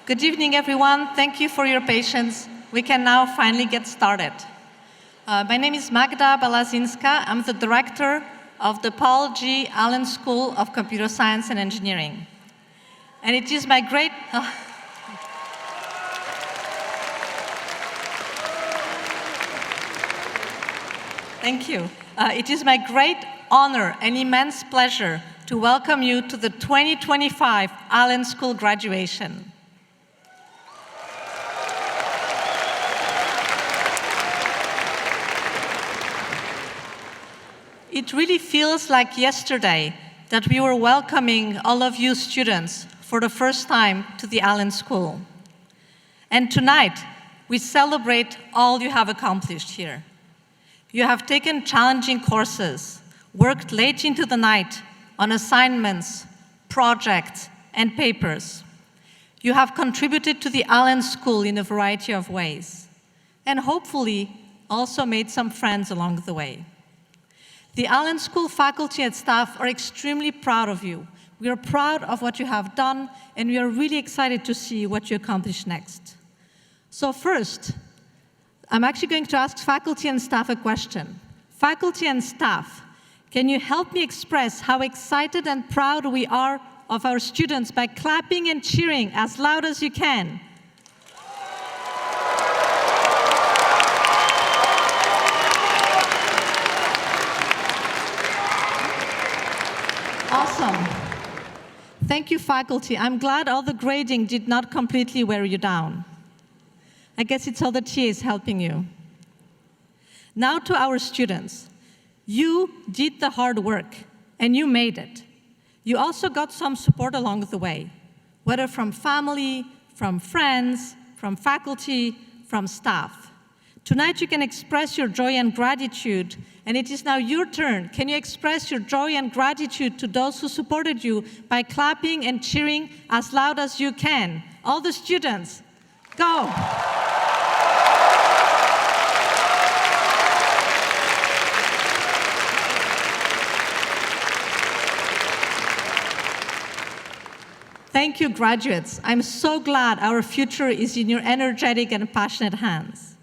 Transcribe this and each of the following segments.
Good evening, everyone. Thank you for your patience. We can now finally get started. My name is Magda Balazinska. I'm the director of the Paul G. Allen School of Computer Science and Engineering. And it is my great... Thank you. It is my great honor and immense pleasure to welcome you to the 2025 Allen School graduation. It really feels like yesterday that we were welcoming all of you students for the first time to the Allen School. And tonight, we celebrate all you have accomplished here. You have taken challenging courses, worked late into the night on assignments, projects, and papers. You have contributed to the Allen School in a variety of ways, and hopefully also made some friends along the way. The Allen School faculty and staff are extremely proud of you. We are proud of what you have done, and we are really excited to see what you accomplish next. So first, I'm actually going to ask faculty and staff a question. Faculty and staff, can you help me express how excited and proud we are of our students by clapping and cheering as loud as you can? Awesome. Thank you, faculty. I'm glad all the grading did not completely wear you down. I guess it's all the TAs helping you. Now to our students. You did the hard work, and you made it. You also got some support along the way, whether from family, from friends, from faculty, from staff. Tonight you can express your joy and gratitude, and it is now your turn. Can you express your joy and gratitude to those who supported you by clapping and cheering as loud as you can? All the students, go. Thank you, graduates. I'm so glad our future is in your energetic and passionate hands.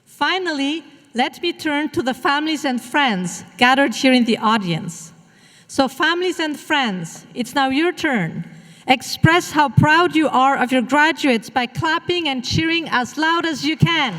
Finally, let me turn to the families and friends gathered here in the audience. So families and friends, it's now your turn. Express how proud you are of your graduates by clapping and cheering as loud as you can.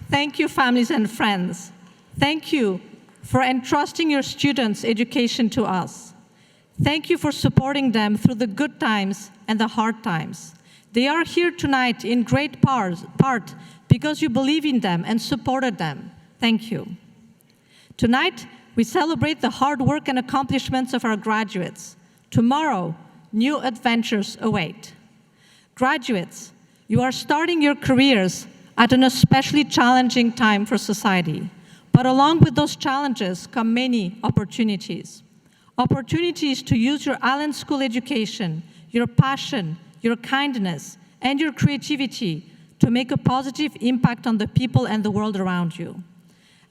Thank you, families and friends. Thank you for entrusting your students' education to us. Thank you for supporting them through the good times and the hard times. They are here tonight in great part because you believe in them and supported them. Thank you. Tonight, we celebrate the hard work and accomplishments of our graduates. Tomorrow, new adventures await. Graduates, you are starting your careers at an especially challenging time for society. But along with those challenges come many opportunities. Opportunities to use your Allen School education, your passion, your kindness, and your creativity to make a positive impact on the people and the world around you.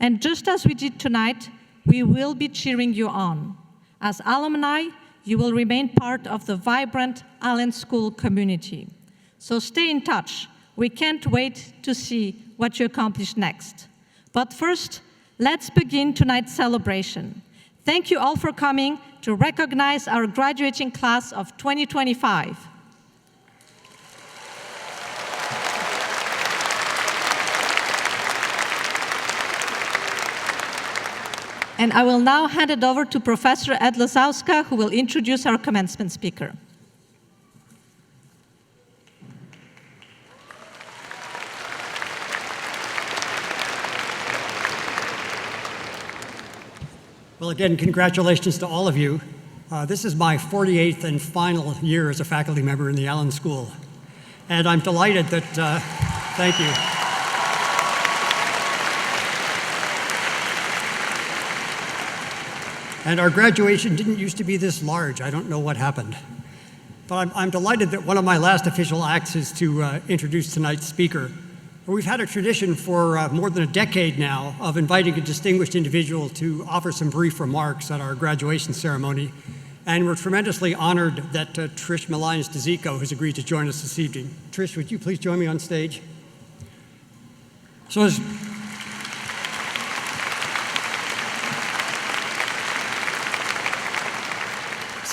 And just as we did tonight, we will be cheering you on. As alumni, you will remain part of the vibrant Allen School community. So stay in touch. We can't wait to see what you accomplish next. But first, let's begin tonight's celebration. Thank you all for coming to recognize our graduating class of 2025. And I will now hand it over to Professor Ed Lazowska, who will introduce our commencement speaker. Well, again, congratulations to all of you. This is my 48th and final year as a faculty member in the Allen School. And I'm delighted that, thank you. And our graduation didn't used to be this large. I don't know what happened. But I'm delighted that one of my last official acts is to introduce tonight's speaker. We've had a tradition for more than a decade now of inviting a distinguished individual to offer some brief remarks at our graduation ceremony. And we're tremendously honored that Trish Malines-Diziko has agreed to join us this evening. Trish, would you please join me on stage? So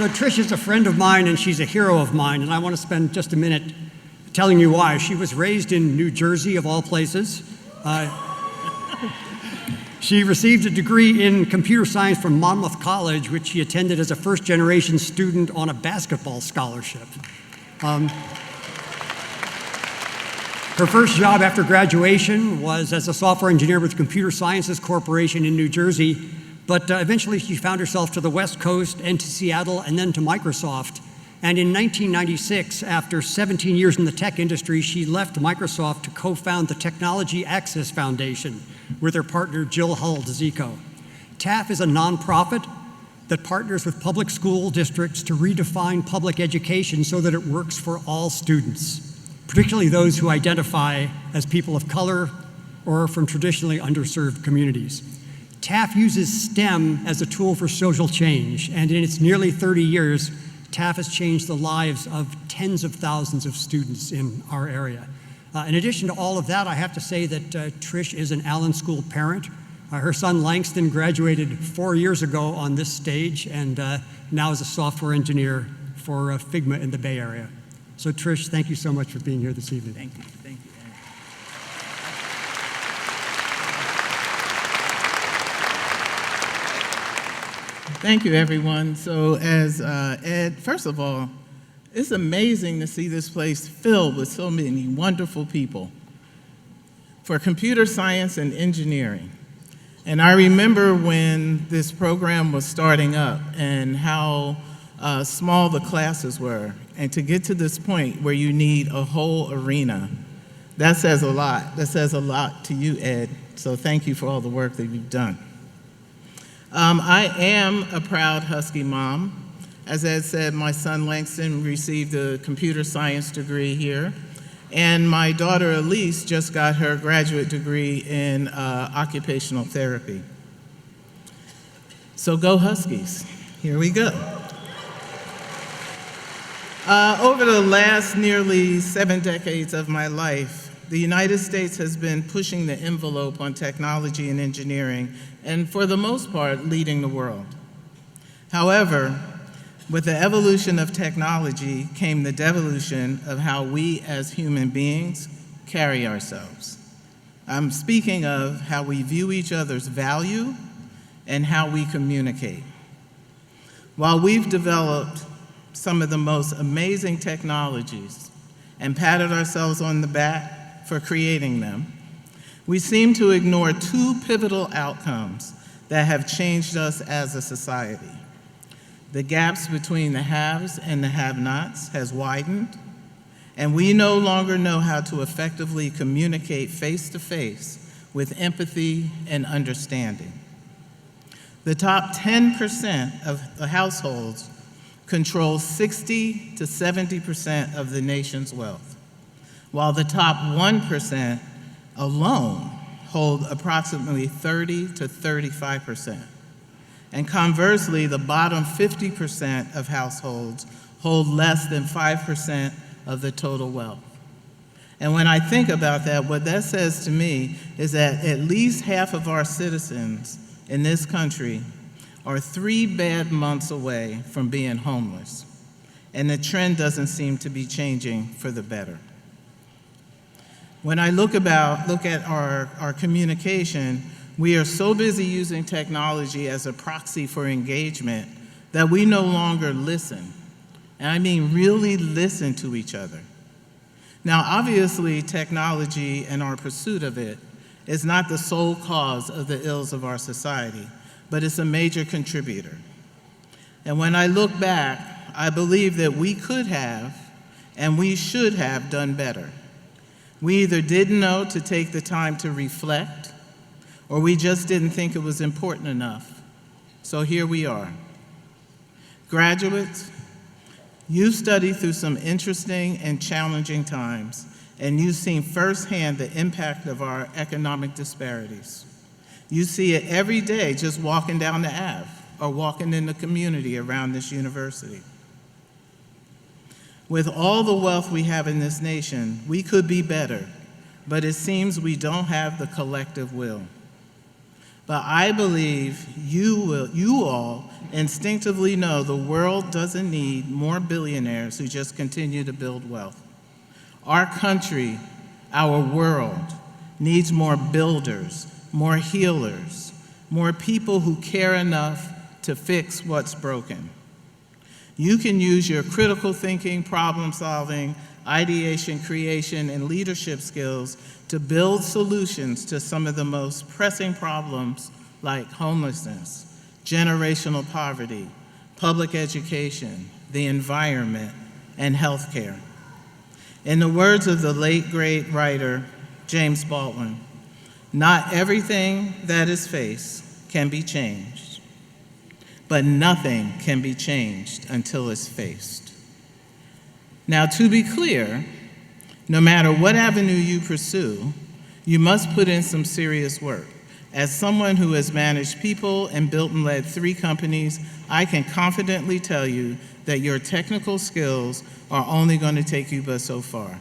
Trish is a friend of mine and she's a hero of mine, and I want to spend just a minute telling you why. She was raised in New Jersey, of all places. She received a degree in computer science from Monmouth College, which she attended as a first-generation student on a basketball scholarship. Her first job after graduation was as a software engineer with Computer Sciences Corporation in New Jersey, but eventually she found herself to the West Coast and to Seattle and then to Microsoft. And in 1996, after 17 years in the tech industry, she left Microsoft to co-found the Technology Access Foundation with her partner, Jill Hull-Diziko. TAF is a nonprofit that partners with public school districts to redefine public education so that it works for all students, particularly those who identify as people of color or from traditionally underserved communities. TAF uses STEM as a tool for social change, and in its nearly 30 years, TAF has changed the lives of tens of thousands of students in our area. In addition to all of that, I have to say that Trish is an Allen School parent. Her son Langston graduated 4 years ago on this stage and now is a software engineer for Figma in the Bay Area. So Trish, thank you so much for being here this evening. Thank you. Thank you. Thank you, everyone. So as Ed, first of all, it's amazing to see this place filled with so many wonderful people for computer science and engineering. And I remember when this program was starting up and how small the classes were. And to get to this point where you need a whole arena, that says a lot. That says a lot to you, Ed. So thank you for all the work that you've done. I am a proud Husky mom. As Ed said, my son Langston received a computer science degree here, and my daughter Elise just got her graduate degree in occupational therapy. So go Huskies. Here we go. Over the last nearly 7 decades of my life, the United States has been pushing the envelope on technology and engineering, and for the most part, leading the world. However, with the evolution of technology came the devolution of how we as human beings carry ourselves. I'm speaking of how we view each other's value and how we communicate. While we've developed some of the most amazing technologies and patted ourselves on the back for creating them, we seem to ignore 2 pivotal outcomes that have changed us as a society. The gaps between the haves and the have-nots has widened, and we no longer know how to effectively communicate face-to-face with empathy and understanding. The top 10% of the households control 60 to 70% of the nation's wealth, while the top 1% alone hold approximately 30 to 35%. And conversely, the bottom 50% of households hold less than 5% of the total wealth. And when I think about that, what that says to me is that at least half of our citizens in this country are 3 bad months away from being homeless. And the trend doesn't seem to be changing for the better. When I look at our communication, we are so busy using technology as a proxy for engagement that we no longer listen. And I mean really listen to each other. Now, obviously, technology and our pursuit of it is not the sole cause of the ills of our society, but it's a major contributor. And when I look back, I believe that we could have and we should have done better. We either didn't know to take the time to reflect, or we just didn't think it was important enough. So here we are. Graduates, you studied through some interesting and challenging times, and you've seen firsthand the impact of our economic disparities. You see it every day just walking down the Ave or walking in the community around this university. With all the wealth we have in this nation, we could be better, but it seems we don't have the collective will. But I believe you all instinctively know the world doesn't need more billionaires who just continue to build wealth. Our country, our world, needs more builders, more healers, more people who care enough to fix what's broken. You can use your critical thinking, problem solving, ideation, creation, and leadership skills to build solutions to some of the most pressing problems like homelessness, generational poverty, public education, the environment, and healthcare. In the words of the late great writer James Baldwin, not everything that is faced can be changed, but nothing can be changed until it's faced. Now, to be clear, no matter what avenue you pursue, you must put in some serious work. As someone who has managed people and built and led 3 companies, I can confidently tell you that your technical skills are only going to take you but so far.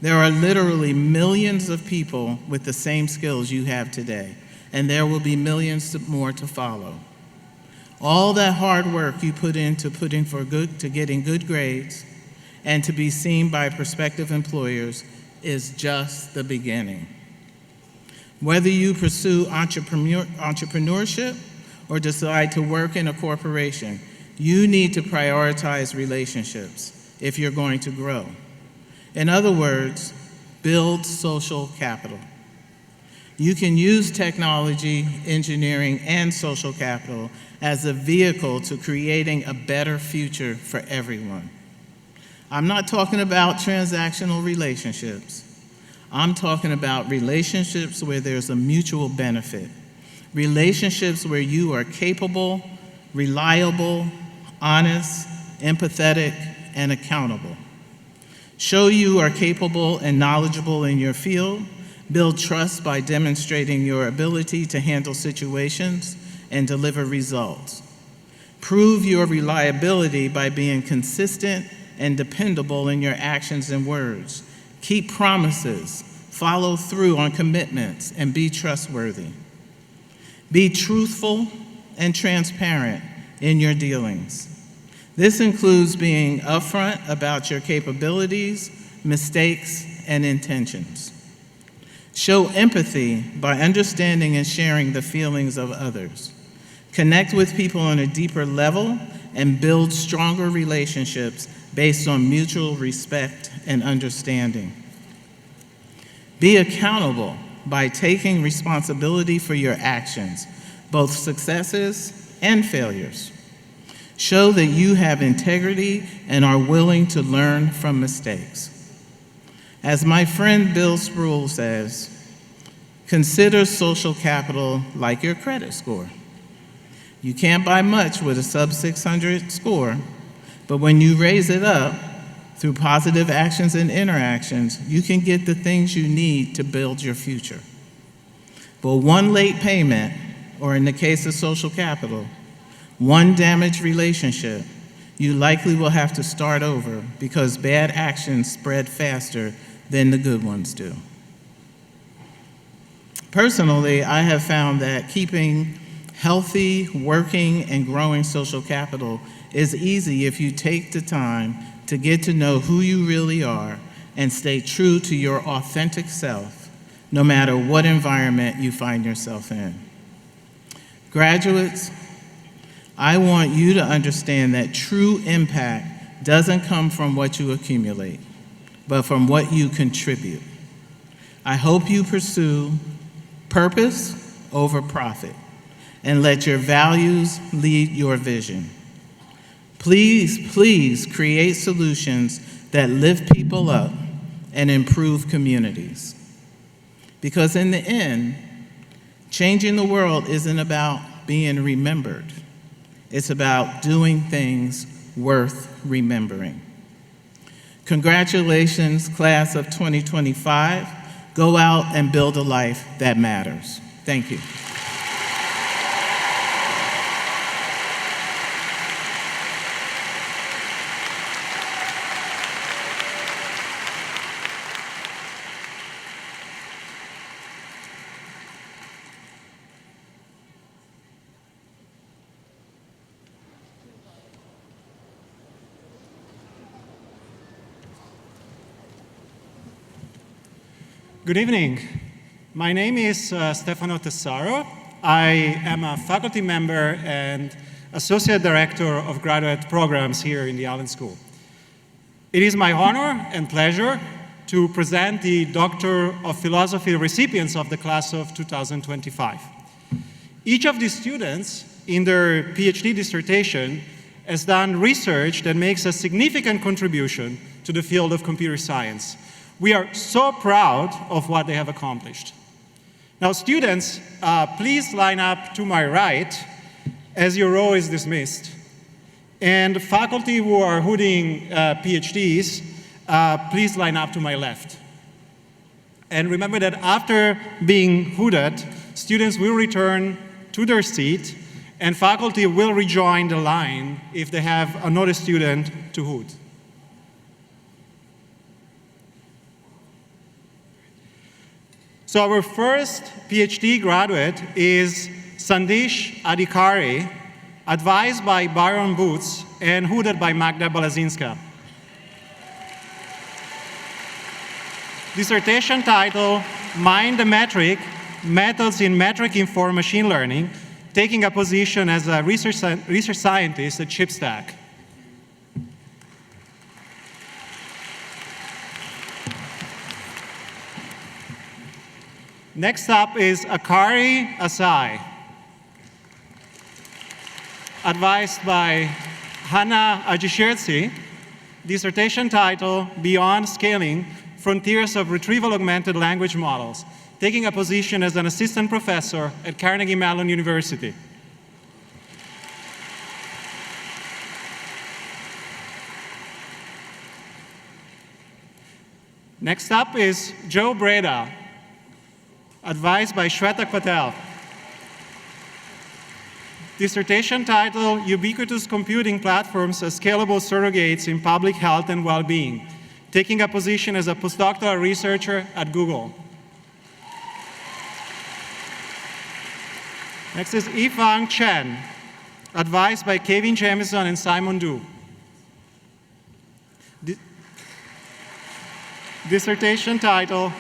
There are literally millions of people with the same skills you have today, and there will be millions more to follow. All that hard work you put into getting good grades and to be seen by prospective employers is just the beginning. Whether you pursue entrepreneurship or decide to work in a corporation, you need to prioritize relationships if you're going to grow. In other words, build social capital. You can use technology, engineering, and social capital as a vehicle to creating a better future for everyone. I'm not talking about transactional relationships. I'm talking about relationships where there's a mutual benefit. Relationships where you are capable, reliable, honest, empathetic, and accountable. Show you are capable and knowledgeable in your field. Build trust by demonstrating your ability to handle situations and deliver results. Prove your reliability by being consistent and dependable in your actions and words. Keep promises, follow through on commitments, and be trustworthy. Be truthful and transparent in your dealings. This includes being upfront about your capabilities, mistakes, and intentions. Show empathy by understanding and sharing the feelings of others. Connect with people on a deeper level and build stronger relationships based on mutual respect and understanding. Be accountable by taking responsibility for your actions, both successes and failures. Show that you have integrity and are willing to learn from mistakes. As my friend Bill Spruill says, consider social capital like your credit score. You can't buy much with a sub-600 score, but when you raise it up through positive actions and interactions, you can get the things you need to build your future. But one late payment, or in the case of social capital, one damaged relationship, you likely will have to start over because bad actions spread faster than the good ones do. Personally, I have found that keeping healthy, working, and growing social capital is easy if you take the time to get to know who you really are and stay true to your authentic self, no matter what environment you find yourself in. Graduates, I want you to understand that true impact doesn't come from what you accumulate, but from what you contribute. I hope you pursue purpose over profit and let your values lead your vision. Please, please create solutions that lift people up and improve communities. Because in the end, changing the world isn't about being remembered. It's about doing things worth remembering. Congratulations, class of 2025. Go out and build a life that matters. Thank you. Good evening. My name is Stefano Tessaro. I am a faculty member and Associate Director of Graduate Programs here in the Allen School. It is my honor and pleasure to present the Doctor of Philosophy recipients of the class of 2025. Each of these students in their PhD dissertation has done research that makes a significant contribution to the field of computer science. We are so proud of what they have accomplished. Now, students, please line up to my right as your row is dismissed. And faculty who are hooting PhDs, please line up to my left. And remember that after being hooted, students will return to their seat, and faculty will rejoin the line if they have another student to hoot. So our first PhD graduate is Sandesh Adhikari, advised by Byron Boots and hooted by Magda Balazinska. Dissertation title, Mind the Metric, Methods in Metric-Informed Machine Learning, taking a position as a research scientist at ChipStack. Next up is Akari Asai, advised by Hannah Ajishirtsi, dissertation title, Beyond Scaling, Frontiers of Retrieval Augmented Language Models, taking a position as an assistant professor at Carnegie Mellon University. Next up is Joe Breda, advised by Shweta Patel. Dissertation title, Ubiquitous Computing Platforms as Scalable Surrogates in Public Health and Well-Being, taking a position as a postdoctoral researcher at Google. Next is Yifang Chen, advised by Kevin Jamison and Simon Du. Dissertation title,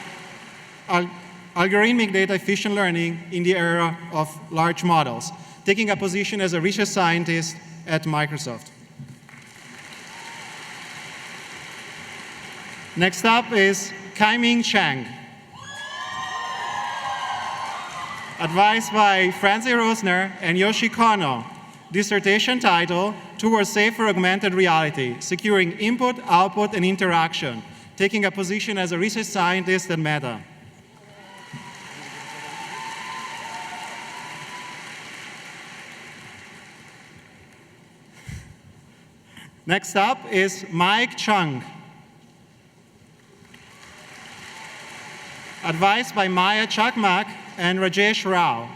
Algorithmic Data Efficient Learning in the Era of Large Models, taking a position as a research scientist at Microsoft. Next up is Kaiming Chang, advised by Francie Rosner and Yoshi Kono. Dissertation title, Towards Safer Augmented Reality, Securing Input, Output, and Interaction, taking a position as a research scientist at Meta. Next up is Mike Chung, advised by Maya Chakmak and Rajesh Rao.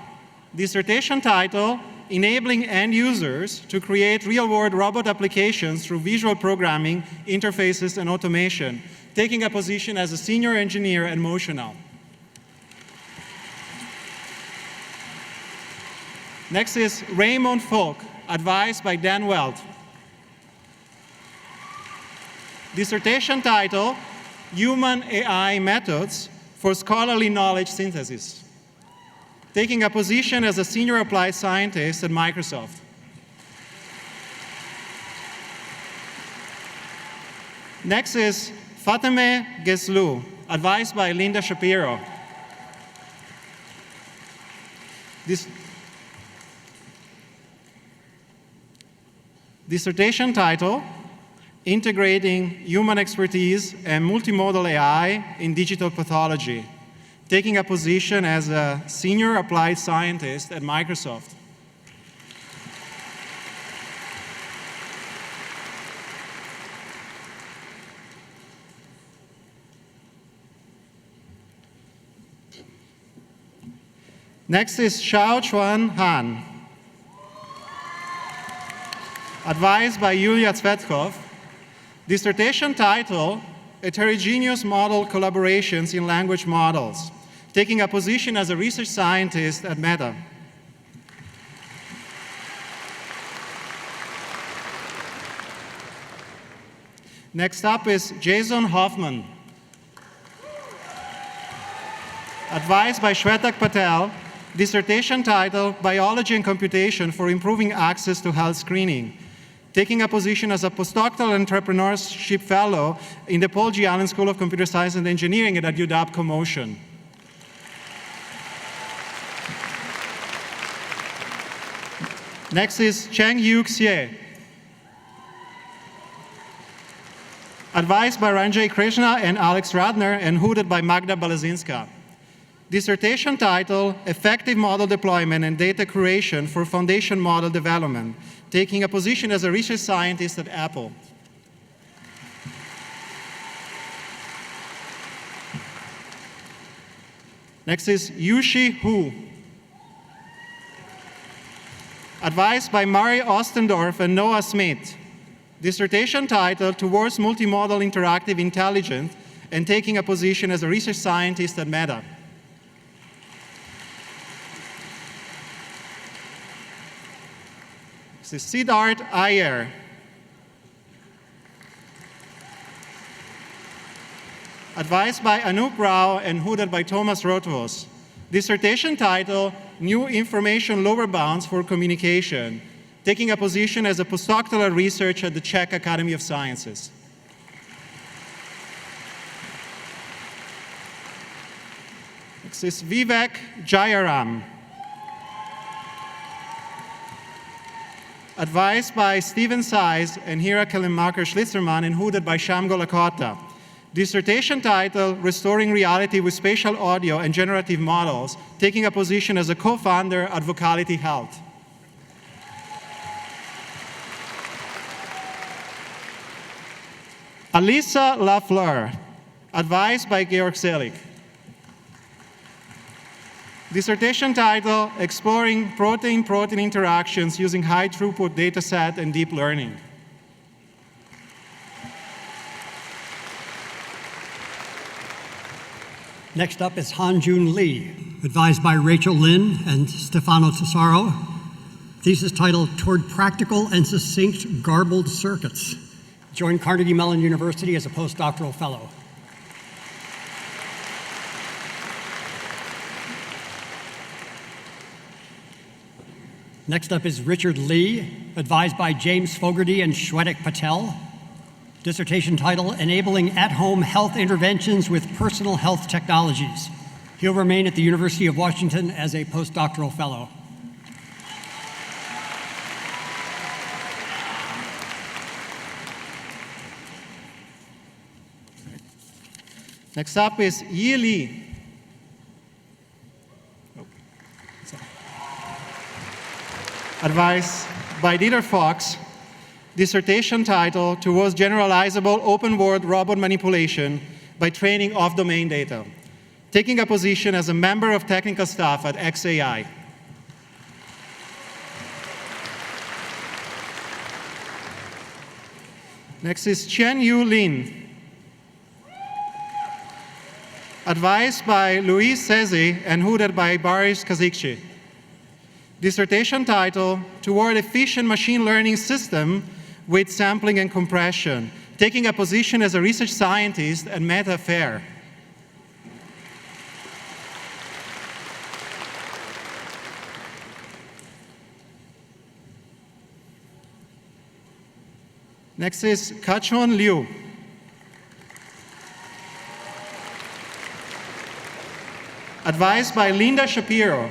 Dissertation title, Enabling End Users to Create Real-World Robot Applications Through Visual Programming, Interfaces, and Automation, taking a position as a senior engineer at Motional. Next is Raymond Falk, advised by Dan Welt. Dissertation title, Human AI Methods for Scholarly Knowledge Synthesis, taking a position as a senior applied scientist at Microsoft. Next is Fateme Geslu, advised by Linda Shapiro. Dissertation title, Integrating Human Expertise and Multimodal AI in Digital Pathology, taking a position as a senior applied scientist at Microsoft. Next is Xiao Chuan Han. Advised by Yulia Tsvetkov. Dissertation title, Heterogeneous Model Collaborations in Language Models, taking a position as a research scientist at Meta. Next up is Jason Hoffman. Advised by Shwetak Patel, dissertation title, Biology and Computation for Improving Access to Health Screening, taking a position as a postdoctoral entrepreneurship fellow in the Paul G. Allen School of Computer Science and Engineering at UW CoMotion. Next is Cheng-Yu Xie. Advised by Ranjay Krishna and Alex Radner and hooted by Magda Balazinska. Dissertation title, Effective Model Deployment and Data Curation for Foundation Model Development, taking a position as a research scientist at Apple. Next is Yushi Hu. Advised by Mari Ostendorf and Noah Smith. Dissertation title, Towards Multimodal Interactive Intelligence, and taking a position as a research scientist at Meta. This is Siddharth Iyer. Advised by Anup Rao and hooted by Thomas Rothfuss. Dissertation title, New Information Lower Bounds for Communication, taking a position as a postdoctoral researcher at the Czech Academy of Sciences. Next is Vivek Jayaram. Advised by Stephen Seiss and Hira Kellenmacher-Schlitzerman and hooted by Sham Golakota. Dissertation title, Restoring Reality with Spatial Audio and Generative Models, taking a position as a co-founder at Vocality Health. Alisa Lafleur, advised by Georg Selig. Dissertation title, Exploring Protein-Protein Interactions Using High-Throughput Dataset and Deep Learning. Next up is Han-Jun Lee, advised by Rachel Lin and Stefano Tesaro. Thesis title, Toward Practical and Succinct Garbled Circuits. Joined Carnegie Mellon University as a postdoctoral fellow. Next up is Richard Lee, advised by James Fogarty and Shwetak Patel. Dissertation title, Enabling At-Home Health Interventions with Personal Health Technologies. He'll remain at the University of Washington as a postdoctoral fellow. Next up is Yi Li. Advice by Dieter Fox. Dissertation title, Towards Generalizable Open-World Robot Manipulation by Training Off-Domain Data, taking a position as a member of technical staff at XAI. Next is Qianyu Lin. Advised by Louise Sezi and hooted by Boris Kazikci. Dissertation title, Toward Efficient Machine Learning System with Sampling and Compression, taking a position as a research scientist at Meta Fair. Next is Kachon Liu. Advised by Linda Shapiro.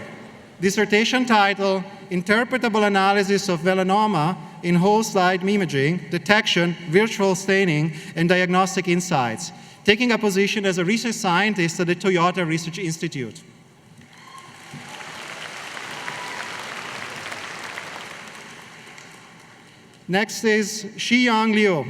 Dissertation title, Interpretable Analysis of Melanoma in Whole Slide Imaging, Detection, Virtual Staining, and Diagnostic Insights, taking a position as a research scientist at the Toyota Research Institute. Next is Shiyang Liu.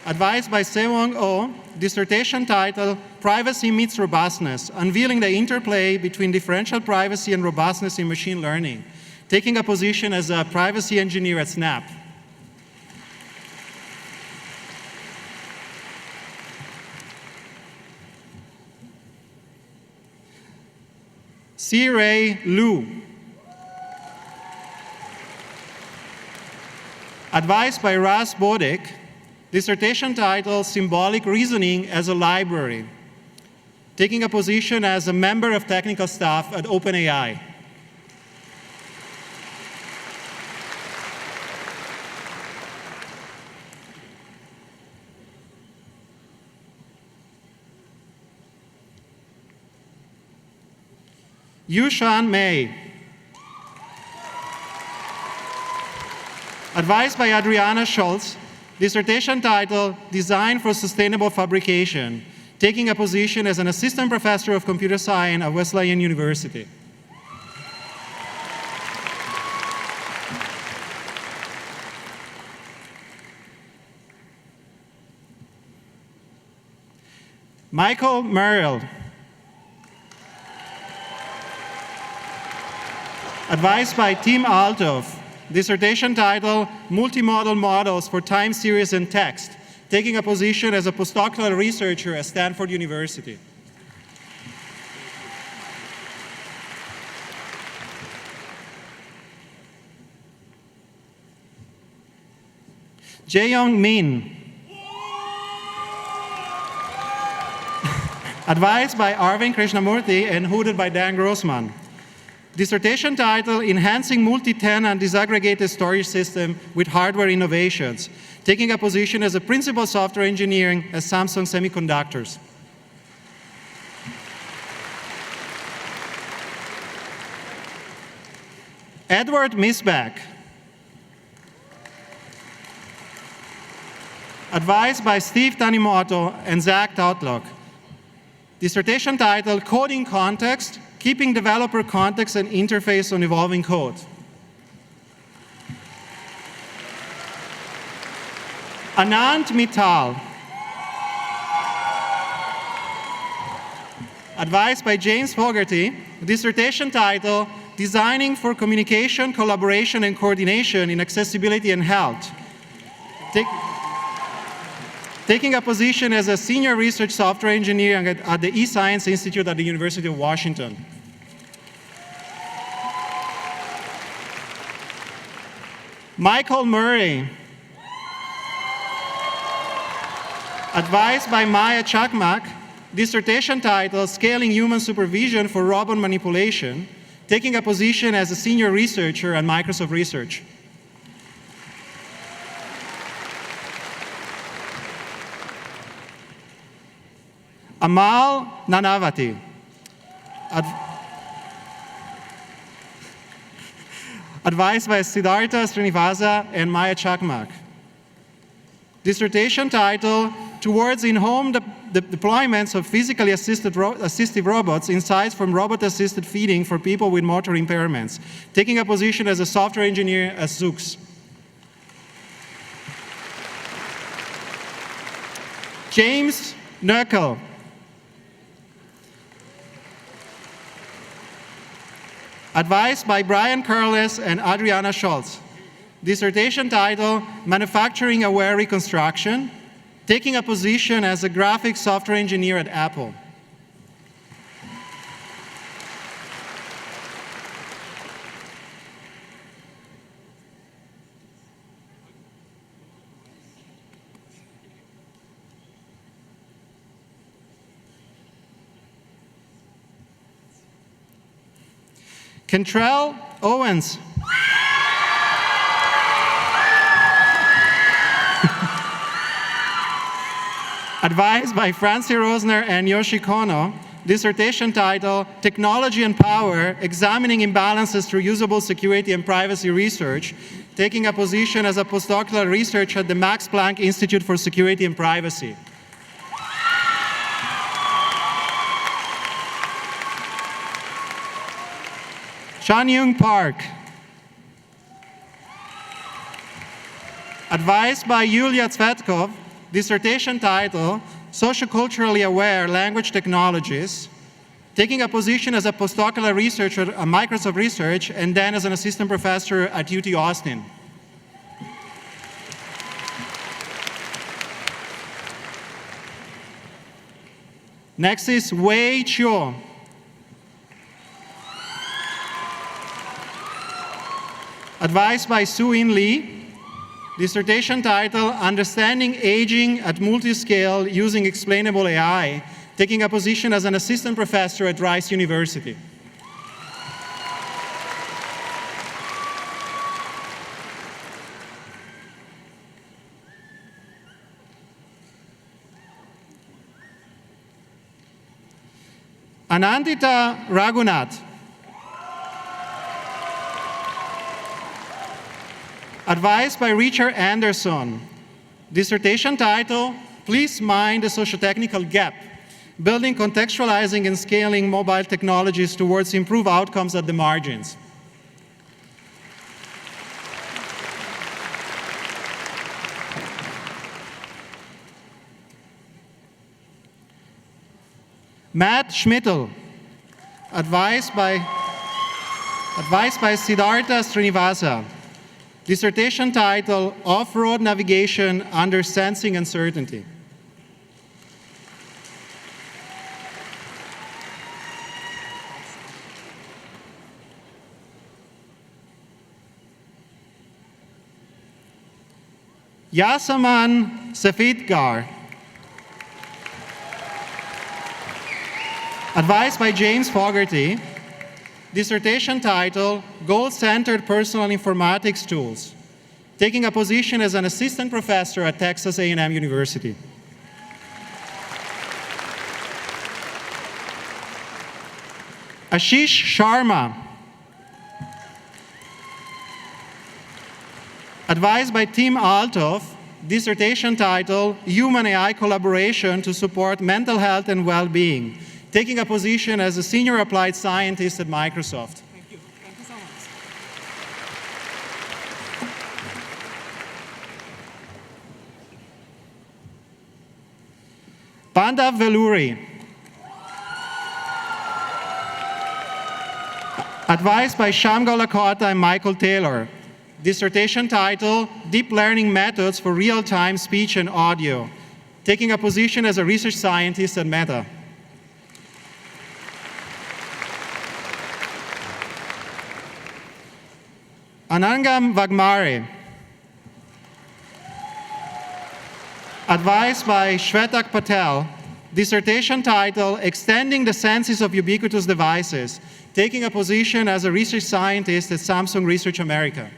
Advised by Sewong Oh, dissertation title, Privacy Meets Robustness, Unveiling the Interplay Between Differential Privacy and Robustness in Machine Learning, taking a position as a privacy engineer at Snap. C-Ray Liu. Advised by Ras Bodik, dissertation title, Symbolic Reasoning as a Library, taking a position as a member of technical staff at OpenAI. Yushan Mei. Advised by Adriana Schultz, dissertation title, Design for Sustainable Fabrication, taking a position as an assistant professor of computer science at Wesleyan University. Michael Merrill. Advised by Tim Althoff, dissertation title, Multimodal Models for Time Series and Text, taking a position as a postdoctoral researcher at Stanford University. Jae-Young Min. Advised by Arvind Krishnamurthy and hooted by Dan Grossman. Dissertation title, Enhancing Multi-Tenant Disaggregated Storage System with Hardware Innovations, taking a position as a principal software engineer at Samsung Semiconductors. Edward Misbach. Advised by Steve Tanimoto and Zach Totlock. Dissertation title, Coding Context, Keeping Developer Context and Interface on Evolving Code. Anand Mittal. Advised by James Fogarty, dissertation title, Designing for Communication, Collaboration, and Coordination in Accessibility and Health. Taking a position as a senior research software engineer at the eScience Institute at the University of Washington. Michael Murray. Advised by Maya Chakmak, dissertation title, Scaling Human Supervision for Robot Manipulation, taking a position as a senior researcher at Microsoft Research. Amal Nanavati. Advised by Siddhartha Srinivasa and Maya Chakmak. Dissertation title, Towards in-home deployments of physically assistive robots, insights from robot-assisted feeding for people with motor impairments, taking a position as a software engineer at Zoox. James Nurkel. Advised by Brian Curlis and Adriana Schultz. Dissertation title, Manufacturing Aware Reconstruction, taking a position as a graphic software engineer at Apple. Kentrell Owens. Advised by Francie Rosner and Yoshi Kono, dissertation title, Technology and Power, Examining Imbalances Through Usable Security and Privacy Research, taking a position as a postdoctoral researcher at the Max Planck Institute for Security and Privacy. Shan-Young Park. Advised by Yulia Tsvetkov, dissertation title, Socioculturally Aware Language Technologies, taking a position as a postdoctoral researcher at Microsoft Research, and then as an assistant professor at UT Austin. Next is Wei Chiu. Advised by Soo-In Lee, dissertation title, Understanding Aging at Multiscale Using Explainable AI, taking a position as an assistant professor at Rice University. Anandita Raghunath, advised by Richard Anderson, dissertation title, Please Mind the Sociotechnical Gap, Building, Contextualizing, and Scaling Mobile Technologies Towards Improved Outcomes at the Margins. Matt Schmittel, advised by Siddhartha Srinivasa, dissertation title, Off-Road Navigation Under Sensing Uncertainty. Yasaman Safidgar, advised by James Fogarty, dissertation title, Goal-Centered Personal Informatics Tools, taking a position as an assistant professor at Texas A&M University. Ashish Sharma, advised by Tim Althoff, dissertation title, Human-AI Collaboration to Support Mental Health and Well-Being, taking a position as a senior applied scientist at Microsoft. Thank you. Thank you so much. Pandav Velluri, advised by Shamgal Lakota and Michael Taylor, dissertation title, Deep Learning Methods for Real-Time Speech and Audio, taking a position as a research scientist at Meta. Anangam Vagmare, advised by Shwetak Patel, dissertation title, Extending the Senses of Ubiquitous Devices, taking a position as a research scientist at Samsung Research America.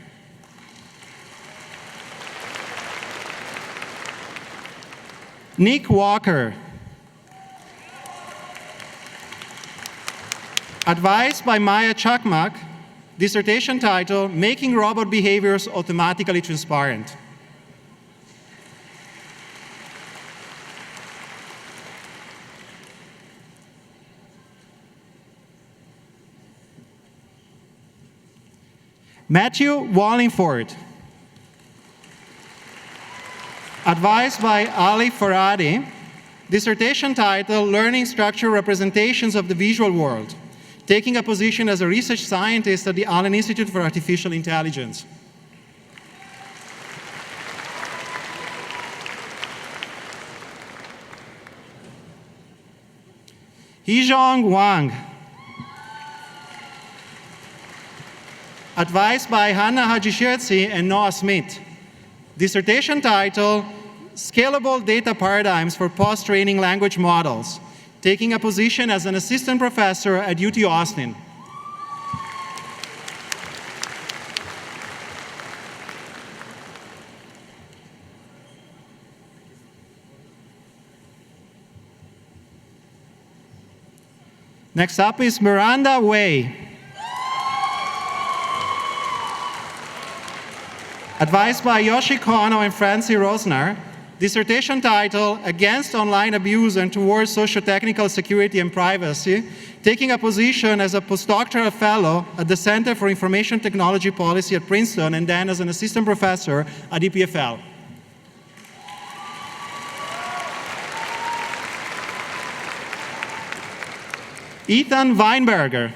Nick Walker, advised by Maya Chakmak, dissertation title, Making Robot Behaviors Automatically Transparent. Matthew Wallingford, advised by Ali Farhadi, dissertation title, Learning Structure Representations of the Visual World, taking a position as a research scientist at the Allen Institute for Artificial Intelligence. Hezhong Wang, advised by Hannah Hajishirtsi and Noah Smith, dissertation title, Scalable Data Paradigms for Post-Training Language Models, taking a position as an assistant professor at UT Austin. Next up is Miranda Wei, advised by Yoshi Kono and Francie Rosner, dissertation title, Against Online Abuse and Towards Socio-Technical Security and Privacy, taking a position as a postdoctoral fellow at the Center for Information Technology Policy at Princeton, and then as an assistant professor at EPFL. Ethan Weinberger.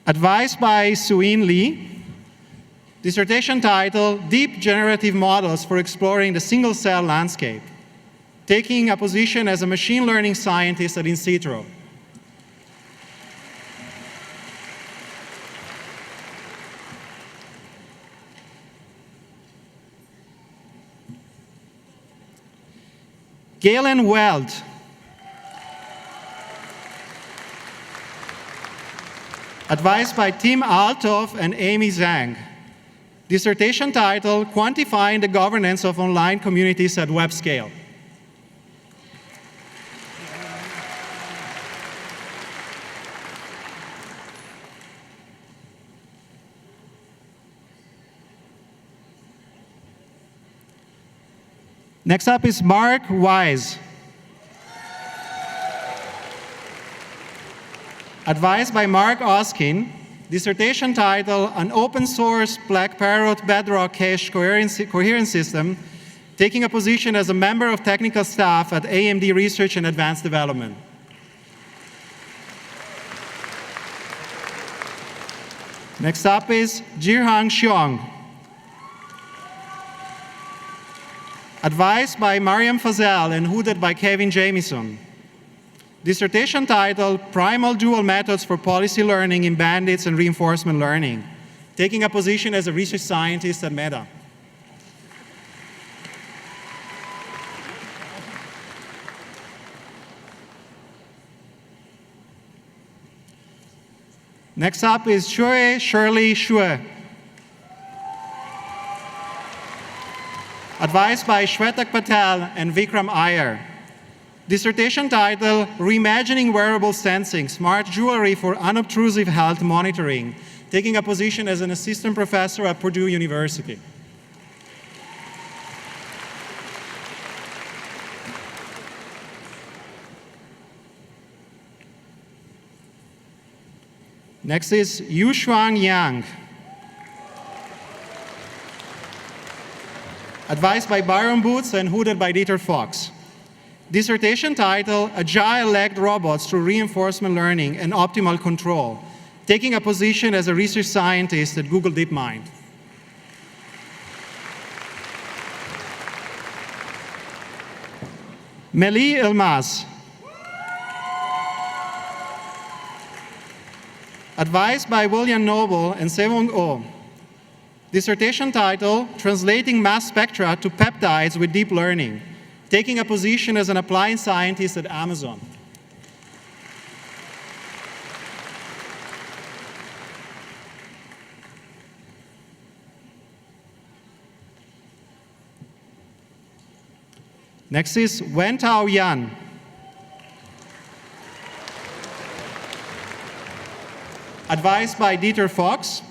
Advice by Suyin Lee. Dissertation title, Deep Generative Models for Exploring the Single-Cell Landscape. Taking a position as a machine learning scientist at InCitro. Galen Weld. Advice by Tim Althoff and Amy Zhang. Dissertation title, Quantifying the Governance of Online Communities at Web Scale. Next up is Mark Wise. Advice by Mark Oskin. Dissertation title, An Open Source Black Parrot Bedrock Cache Coherence System, taking a position as a member of technical staff at AMD Research and Advanced Development. Next up is Jirhang Xiong. Advice by Mariam Fazel and hooded by Kevin Jamieson. Dissertation title, Primal Dual Methods for Policy Learning in Bandits and Reinforcement Learning, taking a position as a research scientist at Meta. Next up is Shue Shirley Shue. Advice by Shwetak Patel and Vikram Iyer. Dissertation title, Reimagining Wearable Sensing, Smart Jewelry for Unobtrusive Health Monitoring, taking a position as an assistant professor at Purdue University. Next is Yushuang Yang. Advice by Byron Boots and hooded by Dieter Fox. Dissertation title, Agile-Legged Robots Through Reinforcement Learning and Optimal Control, taking a position as a research scientist at Google DeepMind. Meli Elmas. Advice by William Noble and Sevong Oh. Dissertation title, Translating Mass Spectra to Peptides with Deep Learning, taking a position as an applied scientist at Amazon. Next is Wentao Yan. Advice by Dieter Fox.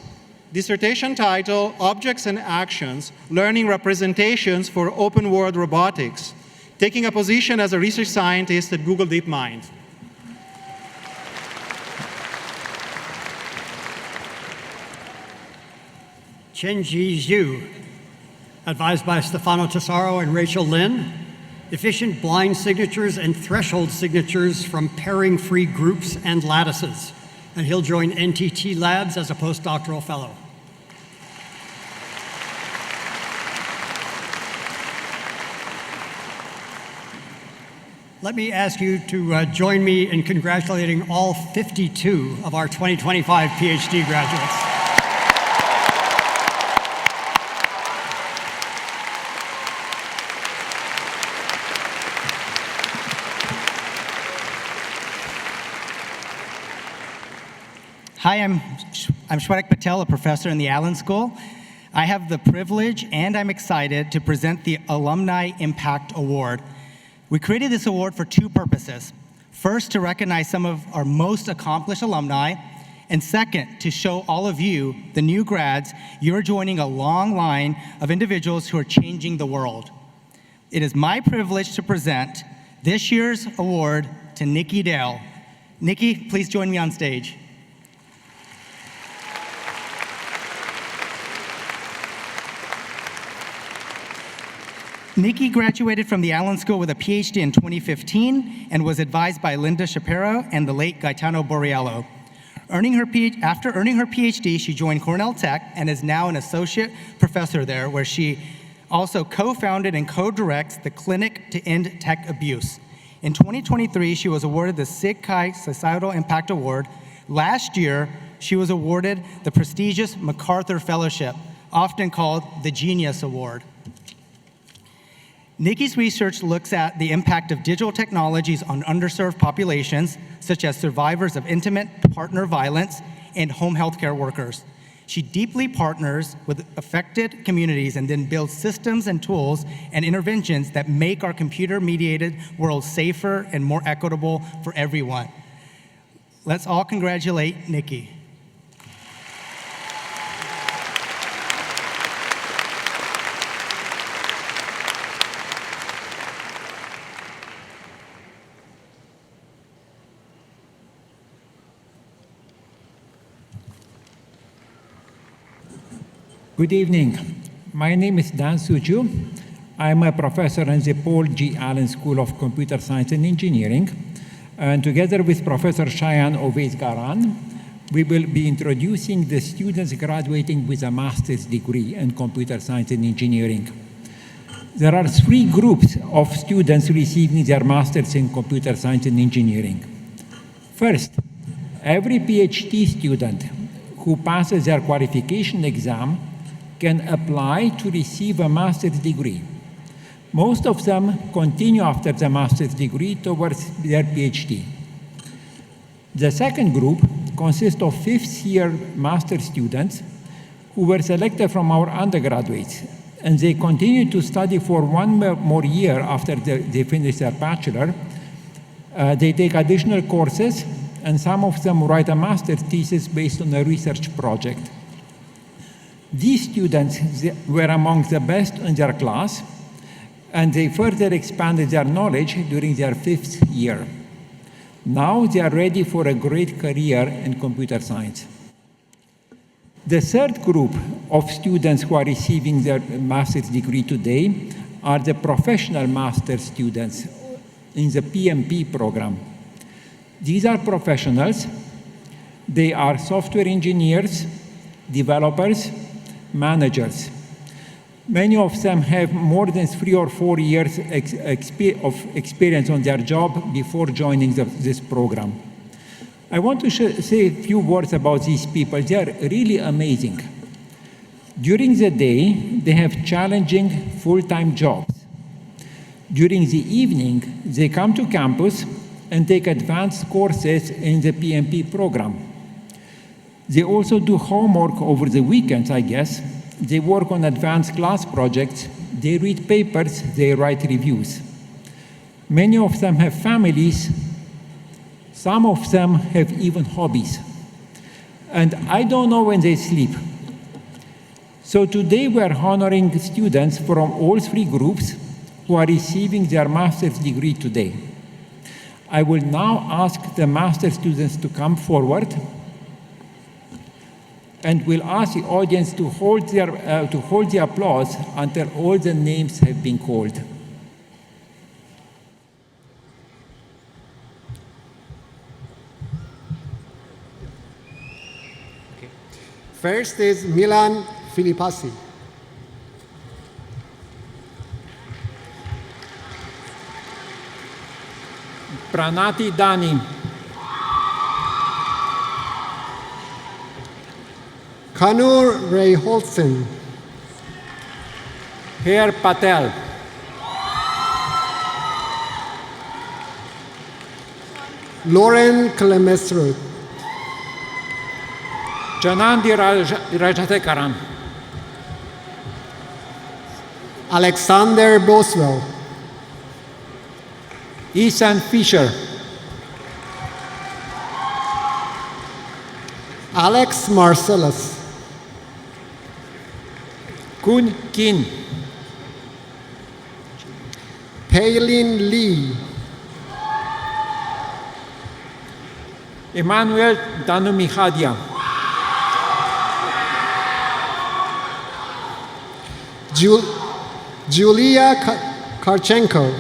Dissertation title, Objects and Actions, Learning Representations for Open World Robotics, taking a position as a research scientist at Google DeepMind. Chenji Zhu, advised by Stefano Tesaro and Rachel Lin, efficient blind signatures and threshold signatures from pairing-free groups and lattices. And he'll join NTT Labs as a postdoctoral fellow. Let me ask you to join me in congratulating all 52 of our 2025 PhD graduates. Hi, I'm Shwetak Patel, a professor in the Allen School. I have the privilege and I'm excited to present the Alumni Impact Award. We created this award for two purposes. First, to recognize some of our most accomplished alumni, and second, to show all of you, the new grads, you're joining a long line of individuals who are changing the world. It is my privilege to present this year's award to Nikki Dale. Nikki, please join me on stage. Nikki graduated from the Allen School with a PhD in 2015 and was advised by Linda Shapiro and the late Gaetano Borriello. After earning her PhD, she joined Cornell Tech and is now an associate professor there, where she also co-founded and co-directs the Clinic to End Tech Abuse. In 2023, she was awarded the Sig Chi Societal Impact Award. Last year, she was awarded the prestigious MacArthur Fellowship, often called the Genius Award. Nikki's research looks at the impact of digital technologies on underserved populations, such as survivors of intimate partner violence and home healthcare workers. She deeply partners with affected communities and then builds systems and tools and interventions that make our computer-mediated world safer and more equitable for everyone. Let's all congratulate Nikki. Good evening. My name is Dan Suju. I'm a professor in the Paul G. Allen School of Computer Science and Engineering. And together with Professor Shayan Oveis-Garan, we will be introducing the students graduating with a master's degree in computer science and engineering. There are three groups of students receiving their master's in computer science and engineering. First, every PhD student who passes their qualification exam can apply to receive a master's degree. Most of them continue after the master's degree towards their PhD. The second group consists of fifth-year master's students who were selected from our undergraduates, and they continue to study for one more year after they finish their bachelor. They take additional courses, and some of them write a master's thesis based on a research project. These students were among the best in their class, and they further expanded their knowledge during their fifth year. Now they are ready for a great career in computer science. The third group of students who are receiving their master's degree today are the professional master's students in the PMP program. These are professionals. They are software engineers, developers, managers. Many of them have more than 3 or 4 years of experience on their job before joining this program. I want to say a few words about these people. They are really amazing. During the day, they have challenging full-time jobs. During the evening, they come to campus and take advanced courses in the PMP program. They also do homework over the weekends, I guess. They work on advanced class projects. They read papers. They write reviews. Many of them have families. Some of them have even hobbies. And I don't know when they sleep. So today we are honoring students from all three groups who are receiving their master's degree today. I will now ask the master's students to come forward, and will ask the audience to hold the applause until all the names have been called. Okay. First is Milan Filippasi. Pranati Dani, Kanur Rayholtsen. Her Patel, Lauren Kalemesrud. Janandi Rajatekaran, Alexander Boswell. Ethan Fisher, Alex Marcellus. Kun Kin, Paylin Lee. Emmanuel Danumihadia, Julia Karchenko,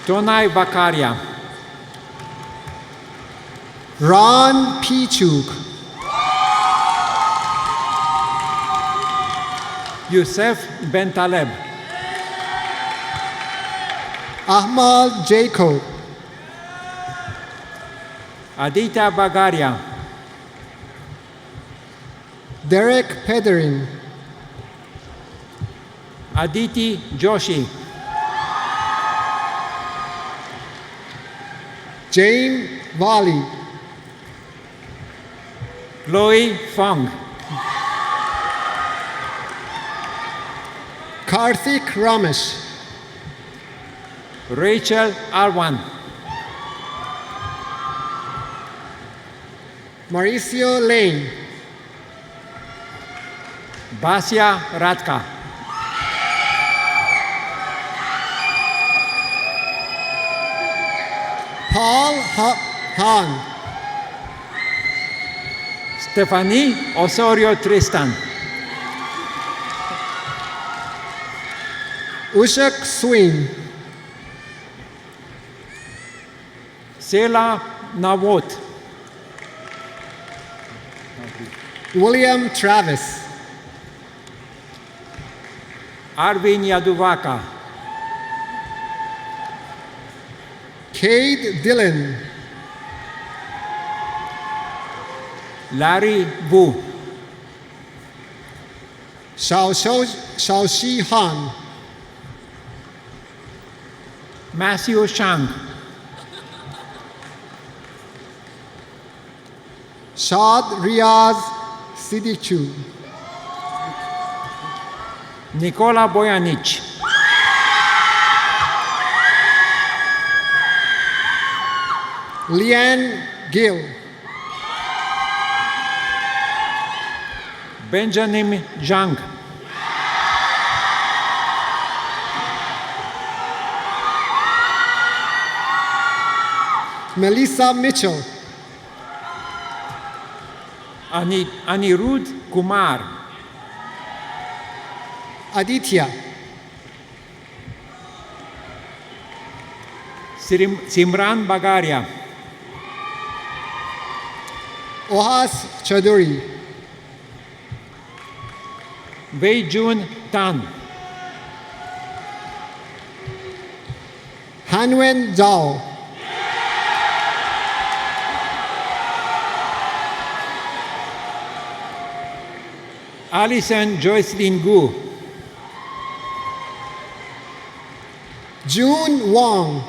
Tonai Vakaria, Ron Pichuk, Youssef Bentaleb, Ahmad Jacob, Aditya Bagaria, Derek Pederin, Aditi Joshi, Jane Valley, Chloe Fong, Karthik Ramesh, Rachel Arwan, Mauricio Lane, Basia Radka, Paul Han, Stephanie Osorio Tristan, Ushak Swin, Sela Nawot, William Travis, Arvin Yaduvaka, Cade Dillon, Larry Vu, Xiaoxi Han, Matthew Shang, Shad Riaz Sidichu, Nicola Bojanic, Lian Gill, Benjamin Zhang, Melissa Mitchell, Anirudh Kumar, Aditya, Simran Bagaria, Ohas Chaudhuri, Wei Jun Tan, Hanwen Zhao, Alison Joycelyn Gu, June Wong,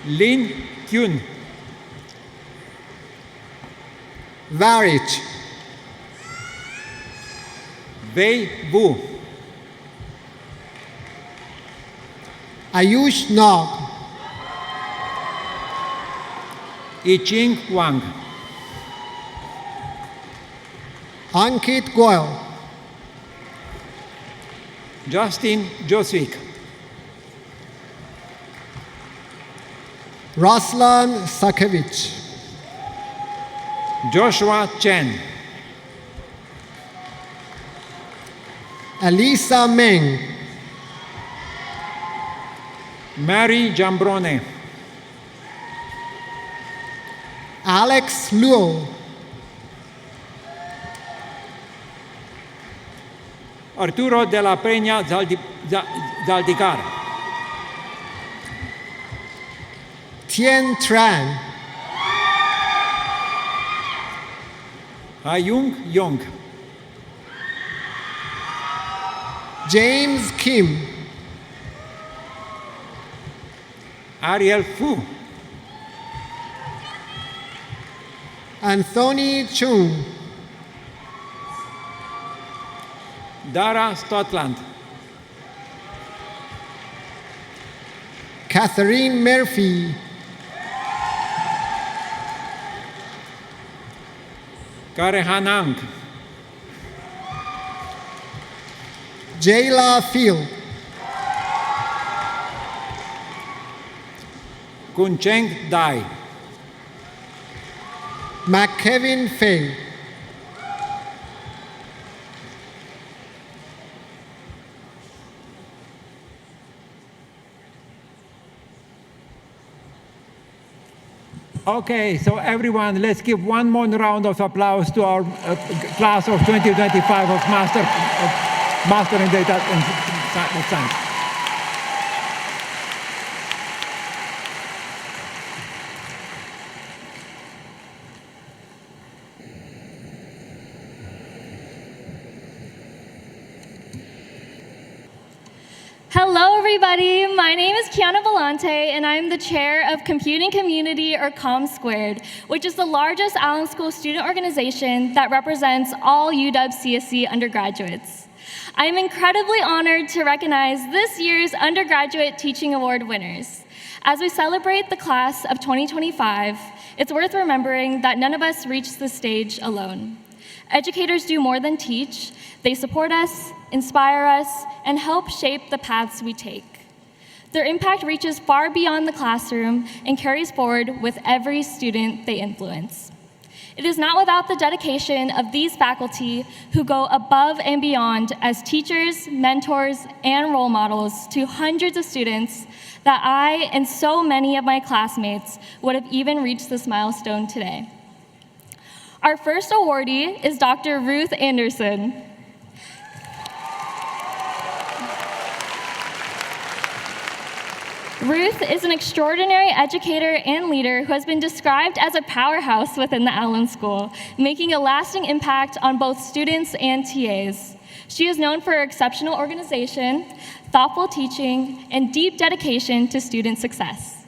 Lin Kyun, Varich, Wei Wu, Ayush Nog, Iching Wang, Ankit Goyal, Justin Joswick, Raslan Sakevich, Joshua Chen, Elisa Meng, Mary Jambrone, Alex Luo, Arturo de la Peña Zaldicar, Tien Tran, Hayung Yong, James Kim, Ariel Fu, Anthony Chung, Dara Stotland, Catherine Murphy, Karehanang, Jayla Phil, Kuncheng Dai, McKevin Fay, Okay, so everyone, let's give one more round of applause to our class of 2025 of Master in Data and Science. Hello, everybody. My name is Kiana Vellante, and I'm the chair of Computing Community, or ComSquared, which is the largest Allen School student organization that represents all UW-CSC undergraduates. I am incredibly honored to recognize this year's Undergraduate Teaching Award winners. As we celebrate the class of 2025, it's worth remembering that none of us reach this stage alone. Educators do more than teach. They support us, inspire us, and help shape the paths we take. Their impact reaches far beyond the classroom and carries forward with every student they influence. It is not without the dedication of these faculty who go above and beyond as teachers, mentors, and role models to hundreds of students that I and so many of my classmates would have even reached this milestone today. Our first awardee is Dr. Ruth Anderson. Ruth is an extraordinary educator and leader who has been described as a powerhouse within the Allen School, making a lasting impact on both students and TAs. She is known for her exceptional organization, thoughtful teaching, and deep dedication to student success.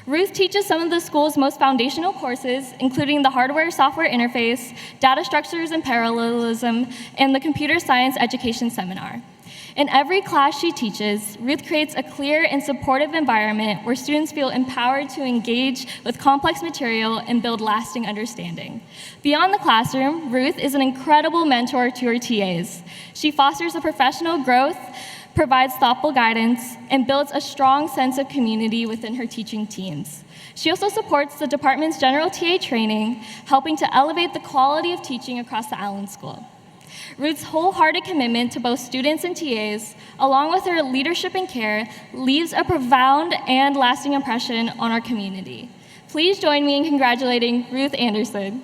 Ruth teaches some of the school's most foundational courses, including the hardware-software interface, data structures and parallelism, and the computer science education seminar. In every class she teaches, Ruth creates a clear and supportive environment where students feel empowered to engage with complex material and build lasting understanding. Beyond the classroom, Ruth is an incredible mentor to her TAs. She fosters a professional growth, provides thoughtful guidance, and builds a strong sense of community within her teaching teams. She also supports the department's general TA training, helping to elevate the quality of teaching across the Allen School. Ruth's wholehearted commitment to both students and TAs, along with her leadership and care, leaves a profound and lasting impression on our community. Please join me in congratulating Ruth Anderson.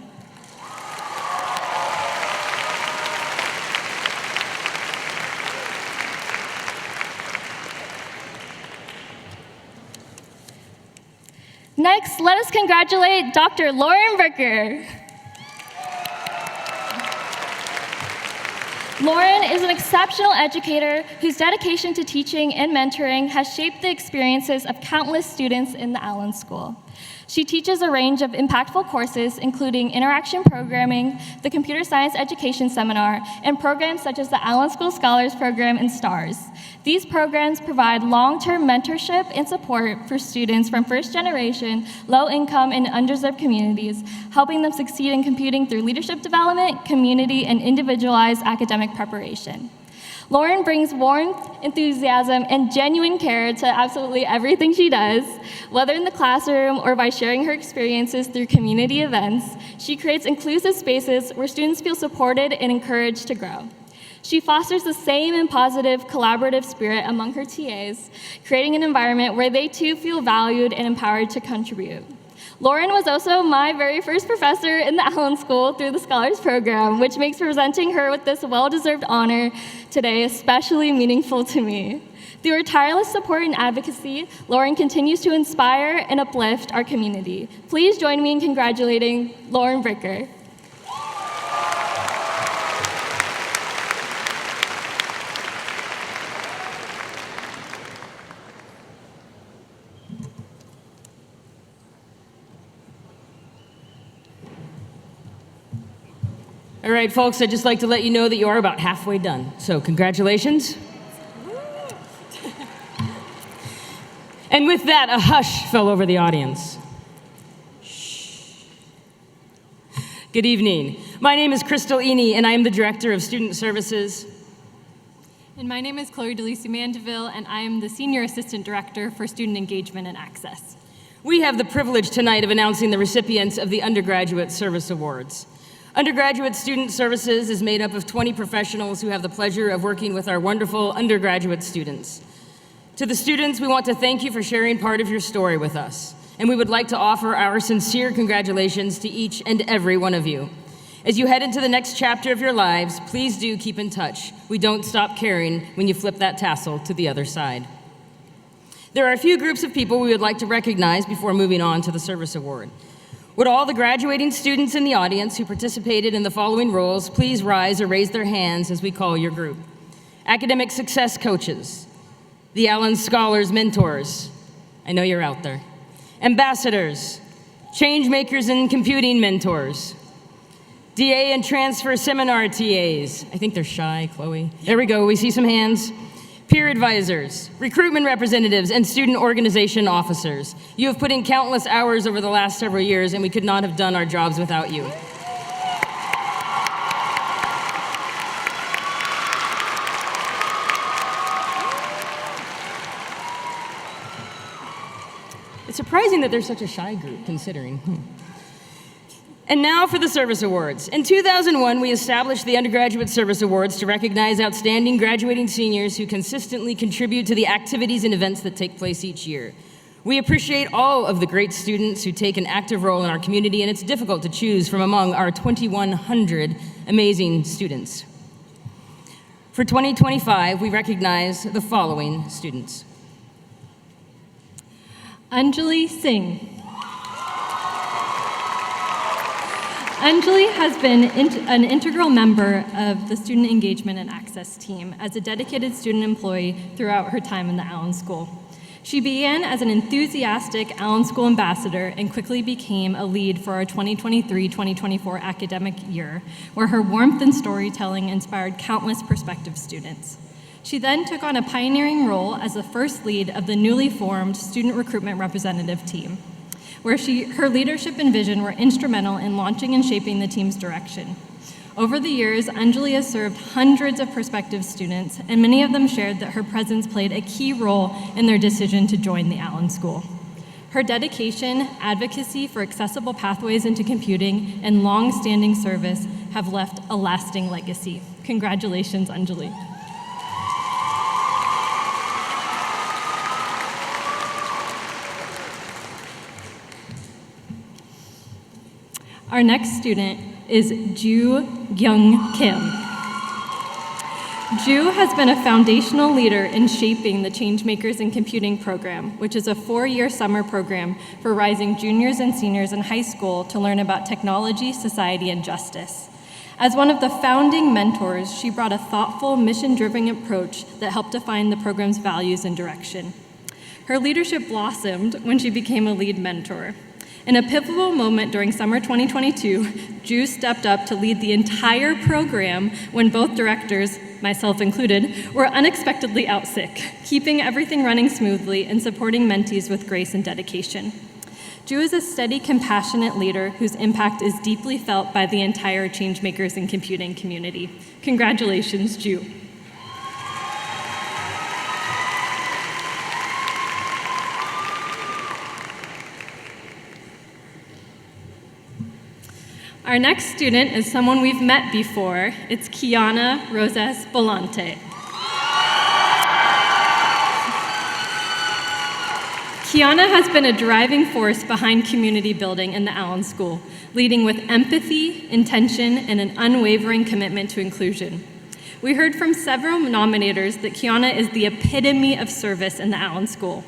Next, let us congratulate Dr. Lauren Bricker. Lauren is an exceptional educator whose dedication to teaching and mentoring has shaped the experiences of countless students in the Allen School. She teaches a range of impactful courses, including interaction programming, the Computer Science Education Seminar, and programs such as the Allen School Scholars Program and STARS. These programs provide long-term mentorship and support for students from first-generation, low-income, and underserved communities, helping them succeed in computing through leadership development, community, and individualized academic preparation. Lauren brings warmth, enthusiasm, and genuine care to absolutely everything she does. Whether in the classroom or by sharing her experiences through community events, she creates inclusive spaces where students feel supported and encouraged to grow. She fosters the same and positive collaborative spirit among her TAs, creating an environment where they too feel valued and empowered to contribute. Lauren was also my very first professor in the Allen School through the Scholars Program, which makes presenting her with this well-deserved honor today especially meaningful to me. Through her tireless support and advocacy, Lauren continues to inspire and uplift our community. Please join me in congratulating Lauren Bricker. All right, folks, I'd just like to let you know that you are about halfway done. So congratulations. And with that, a hush fell over the audience. Shh. Good evening. My name is Crystal Eney, and I am the Director of Student Services. And my name is Chloe DeLucy Mandeville, and I am the Senior Assistant Director for Student Engagement and Access. We have the privilege tonight of announcing the recipients of the Undergraduate Service Awards. Undergraduate Student Services is made up of 20 professionals who have the pleasure of working with our wonderful undergraduate students. To the students, we want to thank you for sharing part of your story with us and we would like to offer our sincere congratulations to each and every one of you. As you head into the next chapter of your lives, please do keep in touch. We don't stop caring when you flip that tassel to the other side. There are a few groups of people we would like to recognize before moving on to the Service Award. Would all the graduating students in the audience who participated in the following roles please rise or raise their hands as we call your group? Academic success coaches, the Allen Scholars mentors, I know you're out there, ambassadors, change makers and computing mentors, DA and transfer seminar TAs. I think they're shy, Chloe. There we go, we see some hands. Peer advisors, recruitment representatives, and student organization officers. You have put in countless hours over the last several years, and we could not have done our jobs without you. It's surprising that they're such a shy group, considering. And now for the Service Awards. In 2001, we established the Undergraduate Service Awards to recognize outstanding graduating seniors who consistently contribute to the activities and events that take place each year. We appreciate all of the great students who take an active role in our community, and it's difficult to choose from among our 2,100 amazing students. For 2025, we recognize the following students. Anjali Singh. Anjali has been an integral member of the Student Engagement and Access team as a dedicated student employee throughout her time in the Allen School. She began as an enthusiastic Allen School ambassador and quickly became a lead for our 2023-2024 academic year, where her warmth and storytelling inspired countless prospective students. She then took on a pioneering role as the first lead of the newly formed Student Recruitment Representative team, where her leadership and vision were instrumental in launching and shaping the team's direction. Over the years, Anjali has served hundreds of prospective students, and many of them shared that her presence played a key role in their decision to join the Allen School. Her dedication, advocacy for accessible pathways into computing, and long-standing service have left a lasting legacy. Congratulations, Anjali. Our next student is Ju Gyung Kim. Ju has been a foundational leader in shaping the Changemakers in Computing program, which is a 4-year summer program for rising juniors and seniors in high school to learn about technology, society, and justice. As one of the founding mentors, she brought a thoughtful, mission-driven approach that helped define the program's values and direction. Her leadership blossomed when she became a lead mentor. In a pivotal moment during summer 2022, Ju stepped up to lead the entire program when both directors, myself included, were unexpectedly out sick, keeping everything running smoothly and supporting mentees with grace and dedication. Ju is a steady, compassionate leader whose impact is deeply felt by the entire Changemakers in Computing community. Congratulations, Ju. Our next student is someone we've met before. It's Kiana Roses Bolante. Kiana has been a driving force behind community building in the Allen School, leading with empathy, intention, and an unwavering commitment to inclusion. We heard from several nominators that Kiana is the epitome of service in the Allen School.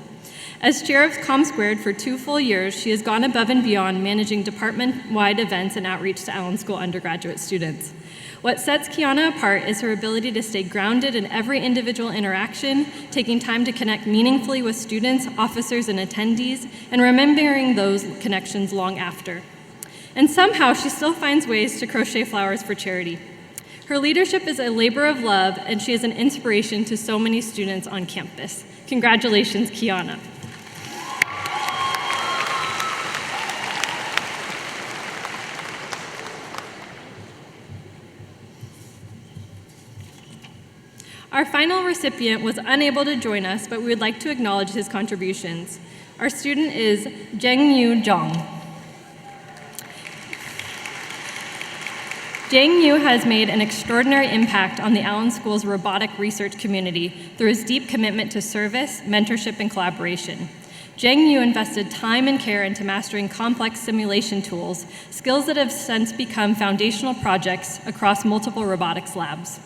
As chair of ComSquared for 2 full years, she has gone above and beyond managing department-wide events and outreach to Allen School undergraduate students. What sets Kiana apart is her ability to stay grounded in every individual interaction, taking time to connect meaningfully with students, officers, and attendees, and remembering those connections long after. And somehow, she still finds ways to crochet flowers for charity. Her leadership is a labor of love, and she is an inspiration to so many students on campus. Congratulations, Kiana. Our final recipient was unable to join us, but we would like to acknowledge his contributions. Our student is Zheng Yu Zhang. Zheng Yu has made an extraordinary impact on the Allen School's robotic research community through his deep commitment to service, mentorship, and collaboration. Zhang Yu invested time and care into mastering complex simulation tools, skills that have since become foundational projects across multiple robotics labs.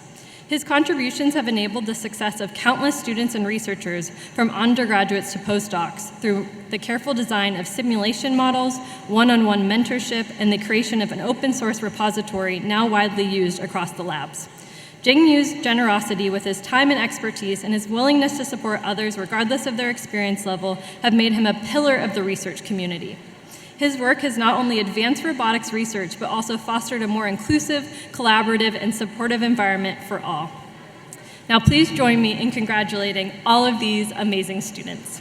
His contributions have enabled the success of countless students and researchers, from undergraduates to postdocs, through the careful design of simulation models, one-on-one mentorship, and the creation of an open-source repository now widely used across the labs. Zhang Yu's generosity with his time and expertise and his willingness to support others regardless of their experience level have made him a pillar of the research community. His work has not only advanced robotics research, but also fostered a more inclusive, collaborative, and supportive environment for all. Now, please join me in congratulating all of these amazing students.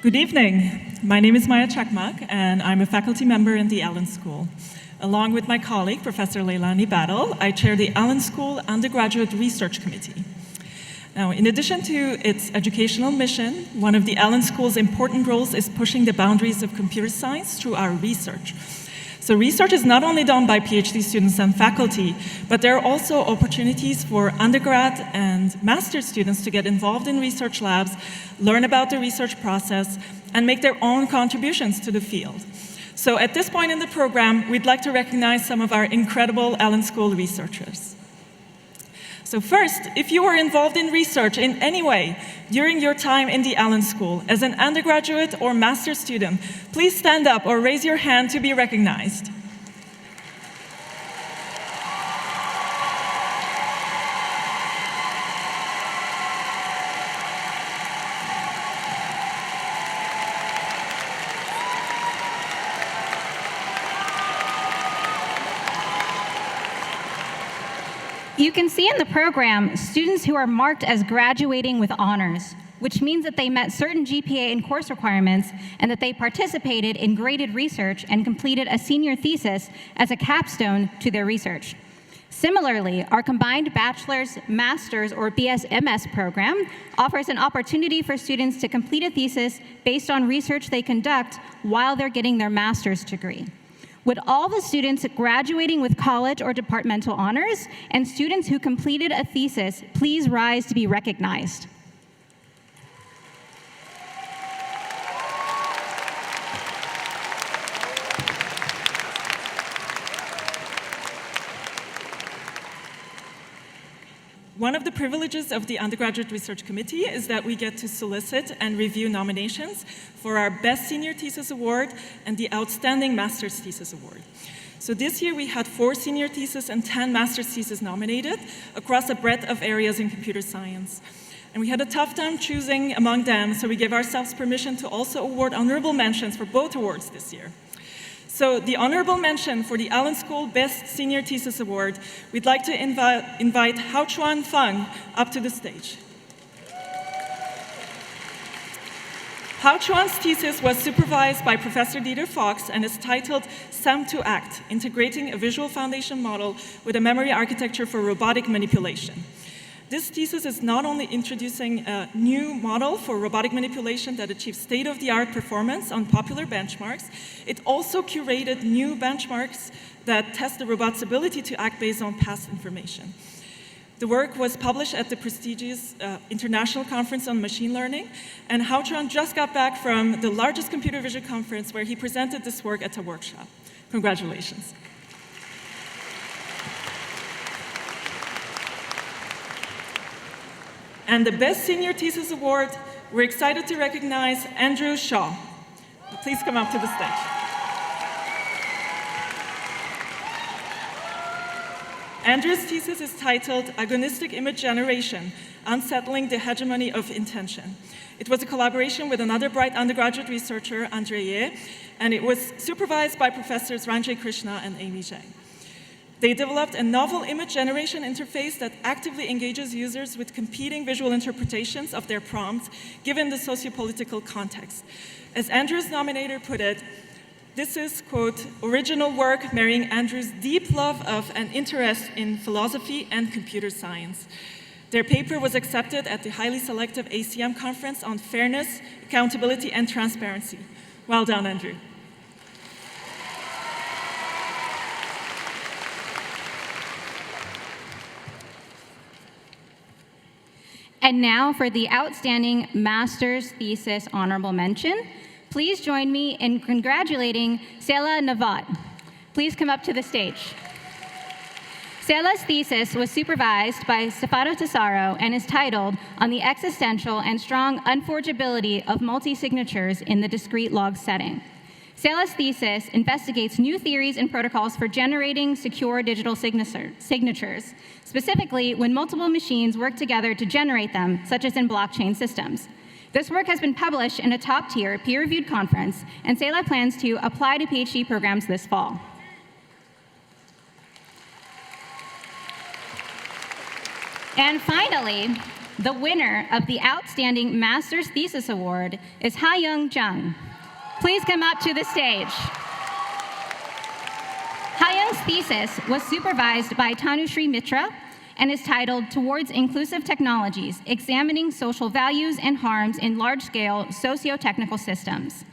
Good evening. My name is Maya Chakmak, and I'm a faculty member in the Allen School. Along with my colleague, Professor Leilani Battle, I chair the Allen School Undergraduate Research Committee. Now, in addition to its educational mission, one of the Allen School's important roles is pushing the boundaries of computer science through our research. So research is not only done by PhD students and faculty, but there are also opportunities for undergrad and master's students to get involved in research labs, learn about the research process, and make their own contributions to the field. So at this point in the program, we'd like to recognize some of our incredible Allen School researchers. So first, if you were involved in research in any way during your time in the Allen School as an undergraduate or master's student, please stand up or raise your hand to be recognized. You can see in the program students who are marked as graduating with honors, which means that they met certain GPA and course requirements and that they participated in graded research and completed a senior thesis as a capstone to their research. Similarly, our combined bachelor's, master's, or BS-MS program offers an opportunity for students to complete a thesis based on research they conduct while they're getting their master's degree. Would all the students graduating with college or departmental honors and students who completed a thesis please rise to be recognized? One of the privileges of the Undergraduate Research Committee is that we get to solicit and review nominations for our Best Senior Thesis Award and the Outstanding Master's Thesis Award. So this year we had 4 senior theses and 10 master's theses nominated across a breadth of areas in computer science. And we had a tough time choosing among them, so we gave ourselves permission to also award honorable mentions for both awards this year. So the honorable mention for the Allen School Best Senior Thesis Award, we'd like to invite Hao Chuan Feng up to the stage. Hao Chuan's thesis was supervised by Professor Dieter Fox and is titled SAM2ACT, Integrating a Visual Foundation Model with a Memory Architecture for Robotic Manipulation. This thesis is not only introducing a new model for robotic manipulation that achieves state-of-the-art performance on popular benchmarks, it also curated new benchmarks that test the robot's ability to act based on past information. The work was published at the prestigious International Conference on Machine Learning, and Hao Chuan just got back from the largest computer vision conference where he presented this work at a workshop. Congratulations. And the Best Senior Thesis Award, we're excited to recognize Andrew Shaw. Please come up to the stage. Andrew's thesis is titled Agonistic Image Generation, Unsettling the Hegemony of Intention. It was a collaboration with another bright undergraduate researcher, Andre Ye, and it was supervised by Professors Ranjay Krishna and Amy Zhang. They developed a novel image generation interface that actively engages users with competing visual interpretations of their prompts, given the sociopolitical context. As Andrew's nominator put it, this is, quote, original work marrying Andrew's deep love of and interest in philosophy and computer science. Their paper was accepted at the highly selective ACM conference on fairness, accountability, and transparency. Well done, Andrew. And now for the Outstanding Master's Thesis Honorable Mention. Please join me in congratulating Sela Navat. Please come up to the stage. Sela's thesis was supervised by Stefano Tesaro and is titled On the Existential and Strong Unforgeability of Multi-Signatures in the Discrete Log Setting. Sela's thesis investigates new theories and protocols for generating secure digital signatures, specifically when multiple machines work together to generate them, such as in blockchain systems. This work has been published in a top-tier, peer-reviewed conference, and Sela plans to apply to PhD programs this fall. And finally, the winner of the Outstanding Master's Thesis Award is Ha-Young Jung. Please come up to the stage. Ha-Young's thesis was supervised by Tanushree Mitra and is titled Towards Inclusive Technologies, Examining Social Values and Harms in Large-Scale Socio-Technical Systems.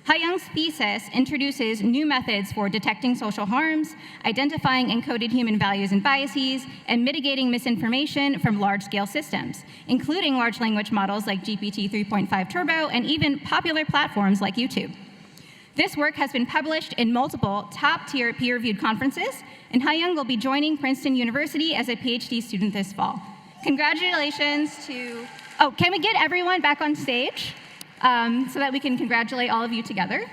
Ha-Young's thesis introduces new methods for detecting social harms, identifying encoded human values and biases, and mitigating misinformation from large-scale systems, including large language models like GPT 3.5 Turbo and even popular platforms like YouTube. This work has been published in multiple top-tier peer-reviewed conferences, and Ha-Young will be joining Princeton University as a PhD student this fall. Congratulations to... Oh, can we get everyone back on stage? So that we can congratulate all of you together.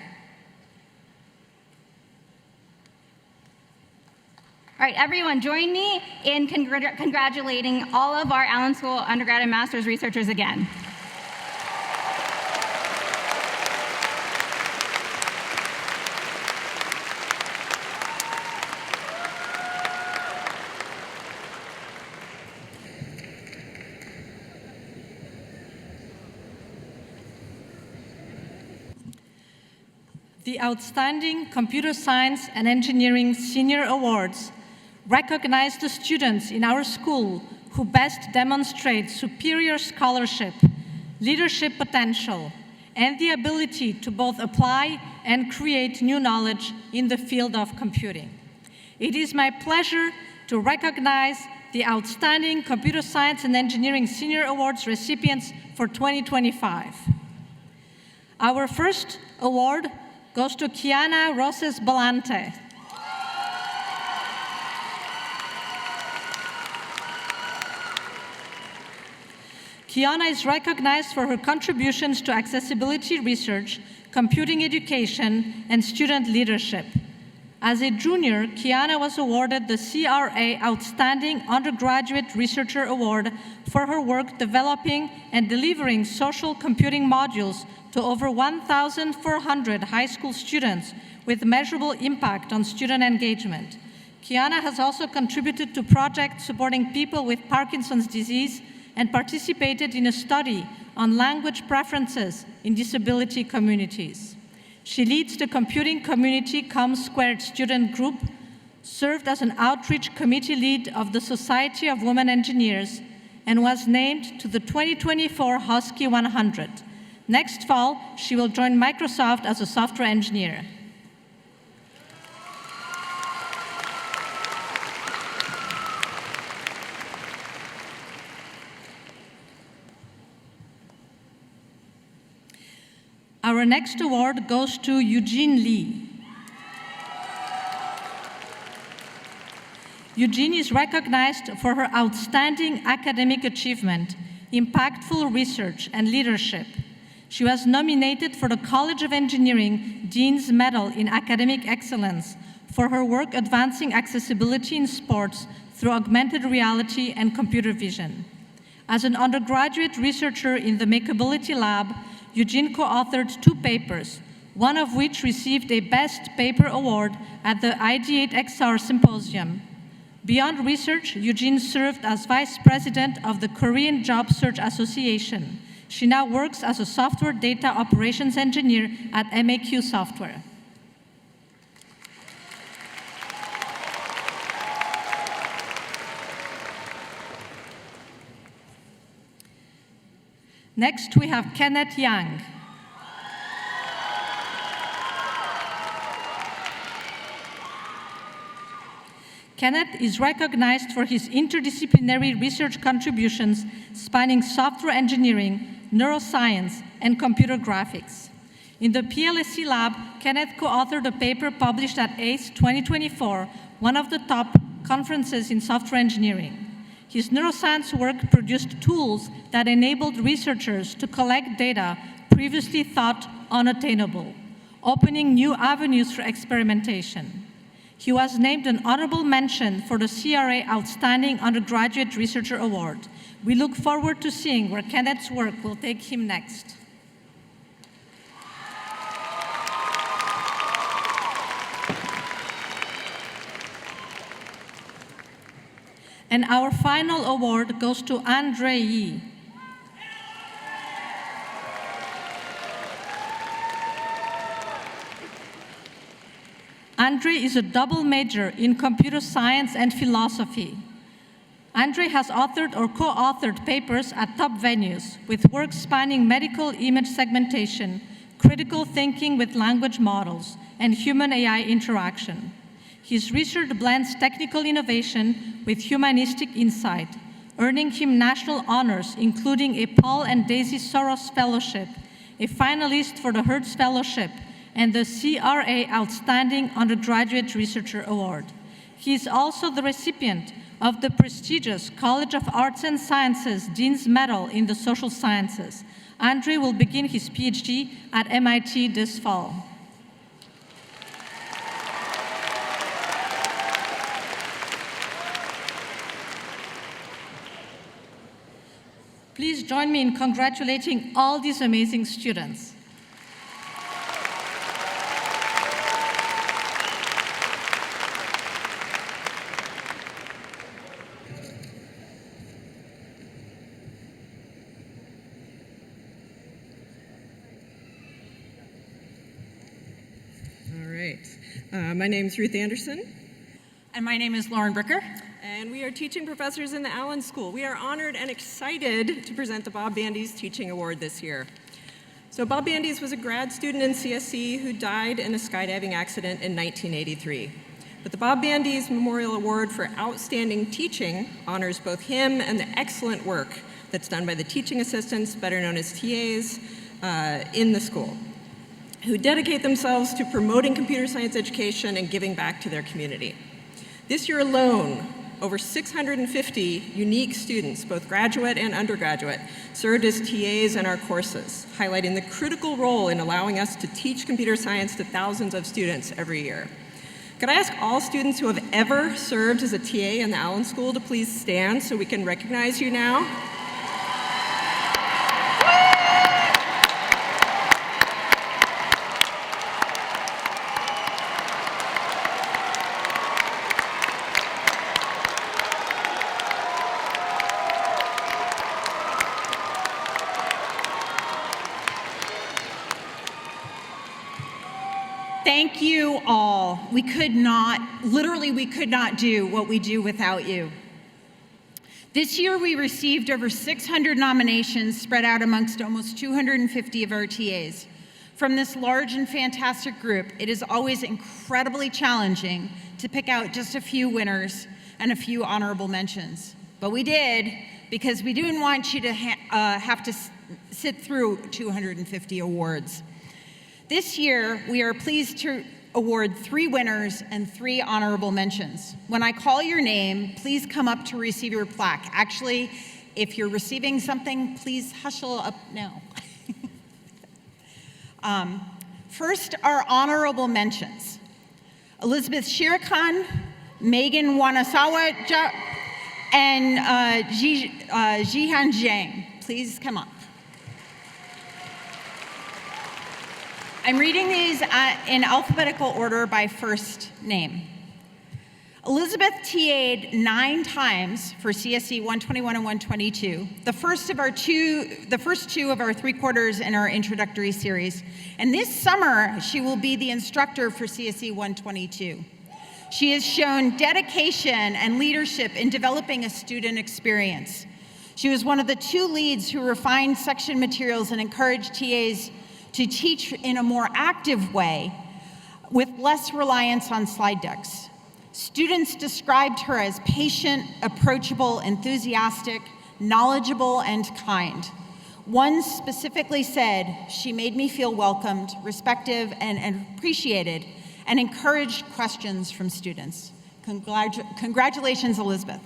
All right, everyone, join me in congratulating all of our Allen School undergrad and master's researchers again. The Outstanding Computer Science and Engineering Senior Awards recognize the students in our school who best demonstrate superior scholarship, leadership potential, and the ability to both apply and create new knowledge in the field of computing. It is my pleasure to recognize the Outstanding Computer Science and Engineering Senior Awards recipients for 2025. Our first award goes to Kiana Roses Balante. Kiana is recognized for her contributions to accessibility research, computing education, and student leadership. As a junior, Kiana was awarded the CRA Outstanding Undergraduate Researcher Award for her work developing and delivering social computing modules to over 1,400 high school students with measurable impact on student engagement. Kiana has also contributed to projects supporting people with Parkinson's disease and participated in a study on language preferences in disability communities. She leads the Computing Community Com² student group, served as an outreach committee lead of the Society of Women Engineers, and was named to the 2024 Husky 100. Next fall, she will join Microsoft as a software engineer. Our next award goes to Eugene Lee. Eugene is recognized for her outstanding academic achievement, impactful research, and leadership. She was nominated for the College of Engineering Dean's Medal in Academic Excellence for her work advancing accessibility in sports through augmented reality and computer vision. As an undergraduate researcher in the Makeability Lab, Eugene co-authored 2 papers, one of which received a Best Paper Award at the ID8XR Symposium. Beyond research, Eugene served as Vice President of the Korean Job Search Association. She now works as a software data operations engineer at MAQ Software. Next, we have Kenneth Young. Kenneth is recognized for his interdisciplinary research contributions spanning software engineering, neuroscience, and computer graphics. In the PLSC lab, Kenneth co-authored a paper published at ACE 2024, one of the top conferences in software engineering. His neuroscience work produced tools that enabled researchers to collect data previously thought unattainable, opening new avenues for experimentation. He was named an honorable mention for the CRA Outstanding Undergraduate Researcher Award. We look forward to seeing where Kenneth's work will take him next. And our final award goes to Andre Yi. Andre is a double major in computer science and philosophy. Andre has authored or co-authored papers at top venues with work spanning medical image segmentation, critical thinking with language models, and human-AI interaction. His research blends technical innovation with humanistic insight, earning him national honors, including a Paul and Daisy Soros Fellowship, a finalist for the Hertz Fellowship, and the CRA Outstanding Undergraduate Researcher Award. He is also the recipient of the prestigious College of Arts and Sciences Dean's Medal in the Social Sciences. Andre will begin his PhD at MIT this fall. Please join me in congratulating all these amazing students. My name is Ruth Anderson. And my name is Lauren Bricker. And we are teaching professors in the Allen School. We are honored and excited to present the Bob Bandies Teaching Award this year. So Bob Bandies was a grad student in CSC who died in a skydiving accident in 1983. But the Bob Bandies Memorial Award for Outstanding Teaching honors both him and the excellent work that's done by the teaching assistants, better known as TAs, in the school, who dedicate themselves to promoting computer science education and giving back to their community. This year alone, over 650 unique students, both graduate and undergraduate, served as TAs in our courses, highlighting the critical role in allowing us to teach computer science to thousands of students every year. Could I ask all students who have ever served as a TA in the Allen School to please stand so we can recognize you now? Thank you all. We could not do what we do without you. This year we received over 600 nominations spread out amongst almost 250 of our TAs. From this large and fantastic group, it is always incredibly challenging to pick out just a few winners and a few honorable mentions. But we did, because we didn't want you to have to sit through 250 awards. This year, we are pleased to award 3 winners and 3 honorable mentions. When I call your name, please come up to receive your plaque. Actually, if you're receiving something, please hustle up now. First, our honorable mentions. Elizabeth Shirkan, Megan Wanasawa, and Jihan Zhang. Please come up. I'm reading these in alphabetical order by first name. Elizabeth TA'd 9 times for CSE 121 and 122, the first two of our 3 quarters in our introductory series. And this summer, she will be the instructor for CSE 122. She has shown dedication and leadership in developing a student experience. She was one of the 2 leads who refined section materials and encouraged TAs to teach in a more active way with less reliance on slide decks. Students described her as patient, approachable, enthusiastic, knowledgeable, and kind. One specifically said, "She made me feel welcomed, respected, and appreciated, and encouraged questions from students." Congratulations, Elizabeth.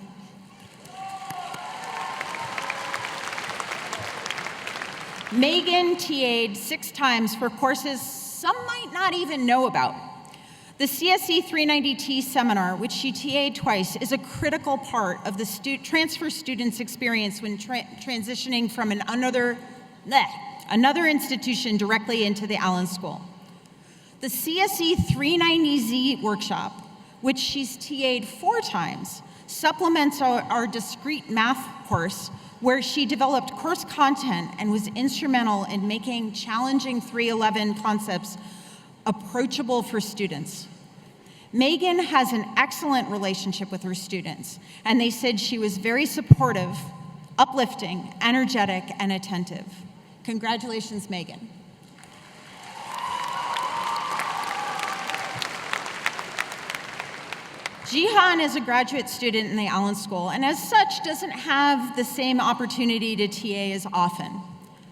Megan TA'd 6 times for courses some might not even know about. The CSE 390T seminar, which she TA'd twice, is a critical part of the transfer student's experience when transitioning from another institution directly into the Allen School. The CSE 390Z workshop, which she's TA'd 4 times, supplements our discrete math course, where she developed course content and was instrumental in making challenging 311 concepts approachable for students. Megan has an excellent relationship with her students, and they said she was very supportive, uplifting, energetic, and attentive. Congratulations, Megan. Jihan is a graduate student in the Allen School, and as such doesn't have the same opportunity to TA as often.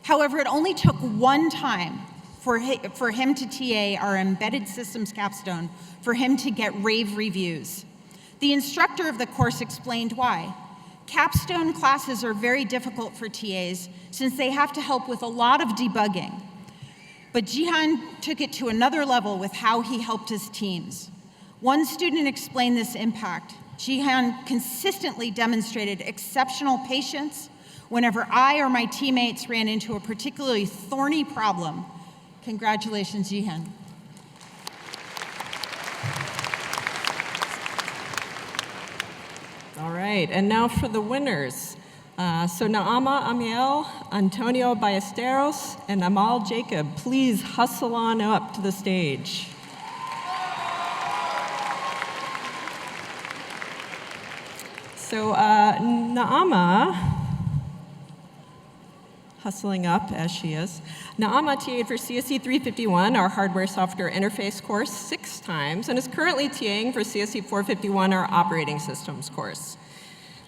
However, it only took 1 time for him to TA our embedded systems capstone for him to get rave reviews. The instructor of the course explained why. Capstone classes are very difficult for TAs since they have to help with a lot of debugging. But Jihan took it to another level with how he helped his teams. One student explained this impact. Jihan consistently demonstrated exceptional patience whenever I or my teammates ran into a particularly thorny problem. Congratulations, Jihan. All right, and now for the winners. So Naama Amiel, Antonio Ballesteros, and Amal Jacob, please hustle on up to the stage. So Naama, hustling up as she is. Naama TA'd for CSE 351, our hardware software interface course, 6 times, and is currently TAing for CSE 451, our operating systems course.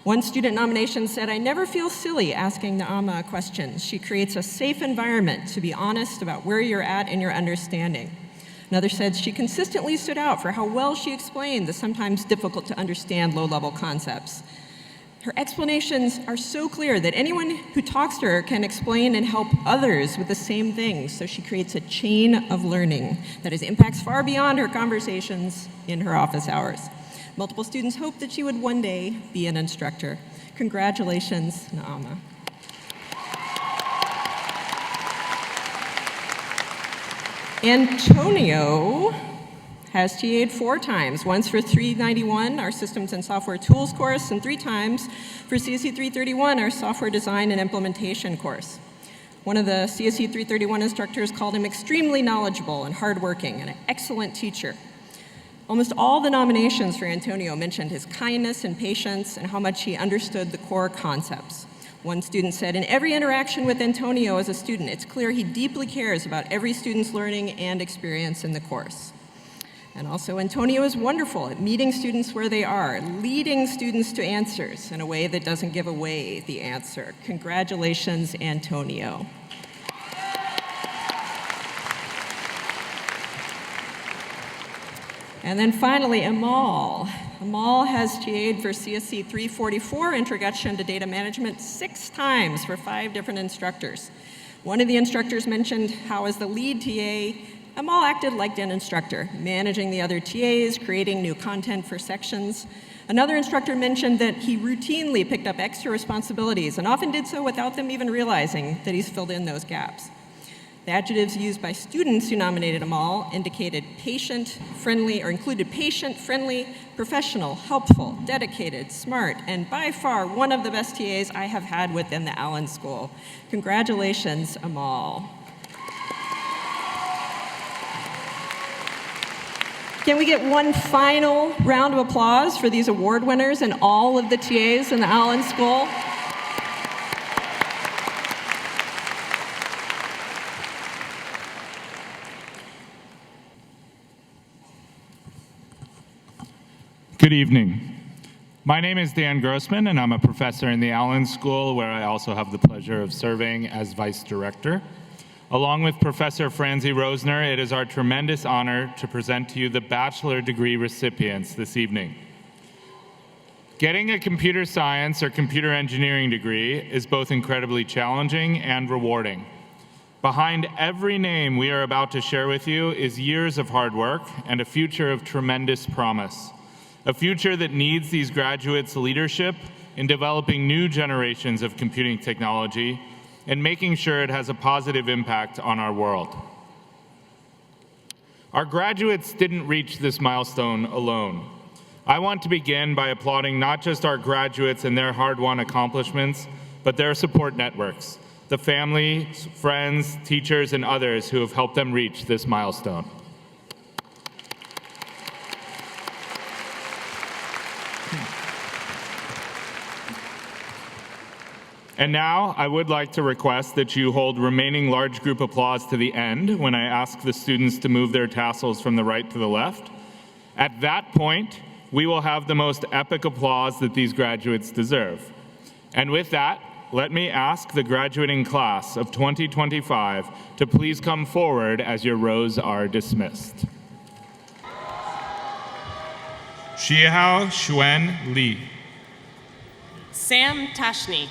One student nomination said, "I never feel silly asking Naama a question. She creates a safe environment to be honest about where you're at in your understanding." Another said, "She consistently stood out for how well she explained the sometimes difficult to understand low-level concepts. Her explanations are so clear that anyone who talks to her can explain and help others with the same things, so she creates a chain of learning that has impacts far beyond her conversations in her office hours." Multiple students hope that she would one day be an instructor. Congratulations, Naama. Antonio has TA'd 4 times, once for 391, our Systems and Software Tools course, and 3 times for CSE 331, our Software Design and Implementation course. One of the CSE 331 instructors called him extremely knowledgeable and hardworking and an excellent teacher. Almost all the nominations for Antonio mentioned his kindness and patience and how much he understood the core concepts. One student said, "In every interaction with Antonio as a student, it's clear he deeply cares about every student's learning and experience in the course." And also, Antonio is wonderful at meeting students where they are, leading students to answers in a way that doesn't give away the answer. Congratulations, Antonio. And then finally, Amal. Amal has TA'd for CSE 344, Introduction to Data Management, 6 times for 5 different instructors. One of the instructors mentioned how, as the lead TA, Amal acted like an instructor, managing the other TAs, creating new content for sections. Another instructor mentioned that he routinely picked up extra responsibilities and often did so without them even realizing that he's filled in those gaps. The adjectives used by students who nominated Amal indicated patient, friendly, or included patient, friendly, professional, helpful, dedicated, smart, and by far one of the best TAs I have had within the Allen School. Congratulations, Amal. Can we get one final round of applause for these award winners and all of the TAs in the Allen School? Good evening. My name is Dan Grossman, and I'm a professor in the Allen School, where I also have the pleasure of serving as vice director. Along with Professor Franzi Rosner, it is our tremendous honor to present to you the bachelor degree recipients this evening. Getting a computer science or computer engineering degree is both incredibly challenging and rewarding. Behind every name we are about to share with you is years of hard work and a future of tremendous promise. A future that needs these graduates' leadership in developing new generations of computing technology and making sure it has a positive impact on our world. Our graduates didn't reach this milestone alone. I want to begin by applauding not just our graduates and their hard-won accomplishments, but their support networks, the families, friends, teachers, and others who have helped them reach this milestone. And now, I would like to request that you hold remaining large group applause to the end when I ask the students to move their tassels from the right to the left. At that point, we will have the most epic applause that these graduates deserve. And with that, let me ask the graduating class of 2025 to please come forward as your rows are dismissed. Xiehao Xuan Li. Sam Tashni.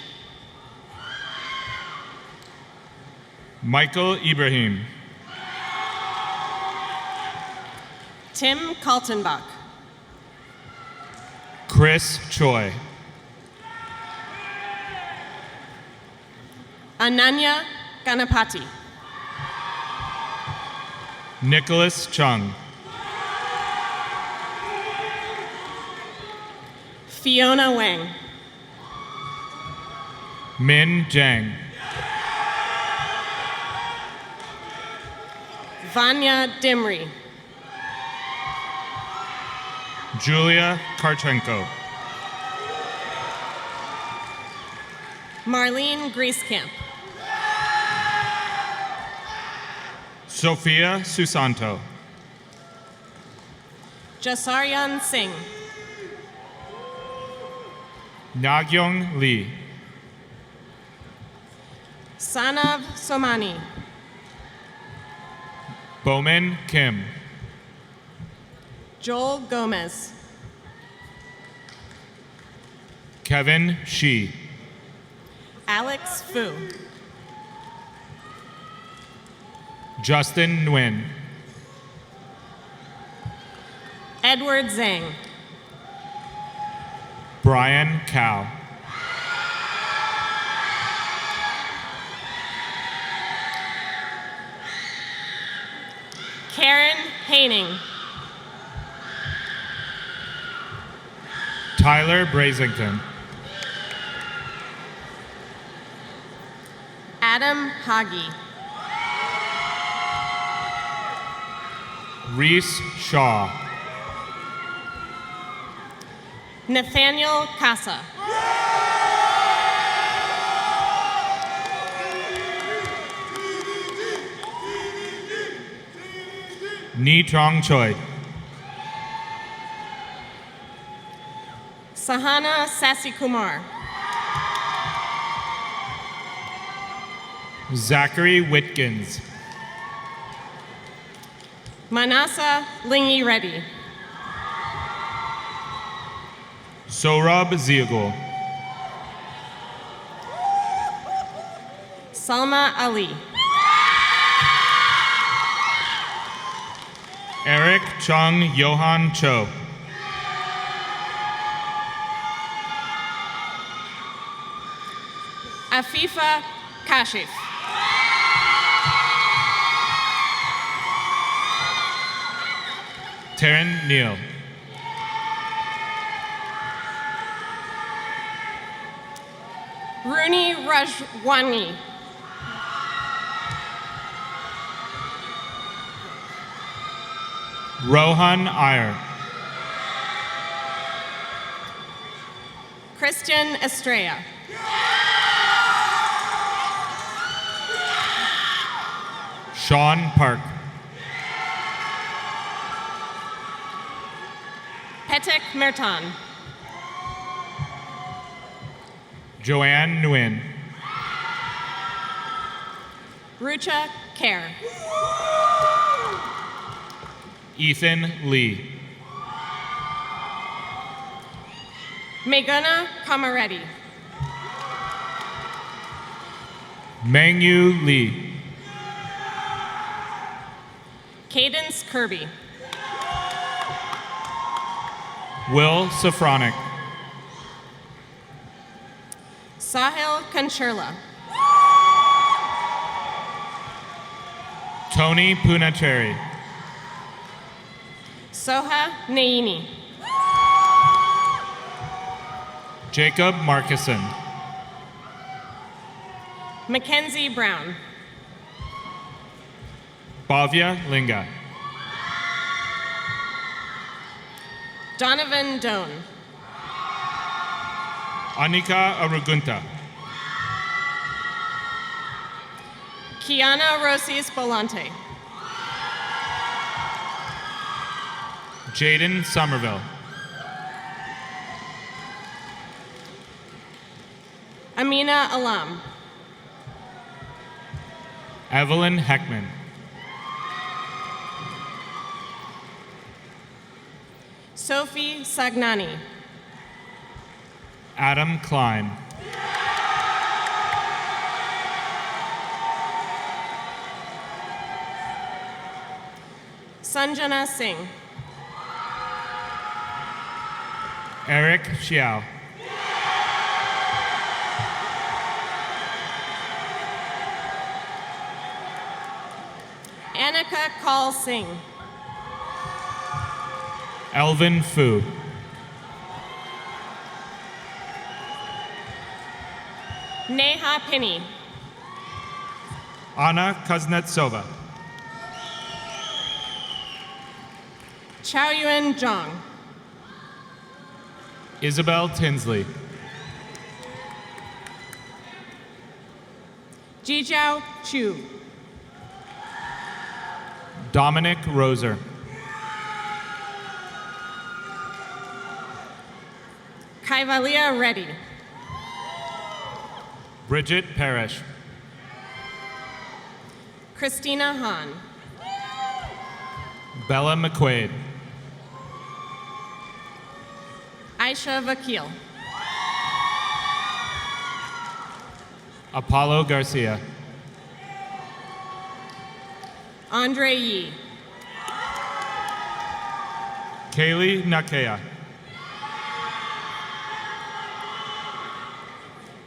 Michael Ibrahim. Tim Kaltenbach. Chris Choi. Ananya Ganapati. Nicholas Chung. Fiona Wang. Min Zhang. Vanya Dimri. Julia Karchenko. Marlene Grieskamp. Sophia Susanto. Jasaryan Singh. Nagyong Lee. Sanav Somani. Bowman Kim. Joel Gomez. Kevin Shi. Alex Fu. Justin Nguyen. Edward Zhang. Brian Cow. Karen Haining. Tyler Brazington. Adam Hagi. Reese Shaw. Nathaniel Casa. Ni Trong Choi. Sahana Sasikumar. Zachary Whitkins. Manasa Lingi Reddy. Sohrab Ziagul. Salma Ali. Eric Chung Johan Cho. Afifa Kashif. Taryn Neal. Rooney Rajwani. Rohan Iyer. Christian Estrella. Sean Park. Petek Mertan. Joanne Nguyen. Rucha Kerr. Ethan Lee. Meghana Kamareddy. Mengyu Lee. Cadence Kirby. Will Safronic. Sahil Kancherla. Tony Punacheri. Soha Naini. Jacob Markison. Mackenzie Brown. Bhavya Linga. Donovan Doan. Anika Arugunta. Kiana Rosies Bolante. Jaden Somerville. Amina Alam. Evelyn Heckman. Sophie Sagnani. Adam Klein. Sanjana Singh. Eric Xiao. Annika Kaul Singh. Elvin Fu. Neha Pinney. Anna Kuznetsova. Chao Yuen Zhang. Isabel Tinsley. Jijiao Chu. Dominic Roser. Kaivalia Reddy. Bridget Parrish. Christina Han. Bella McQuaid. Aisha Vakil. Apollo Garcia. Andre Yi. Kaylee Nakea.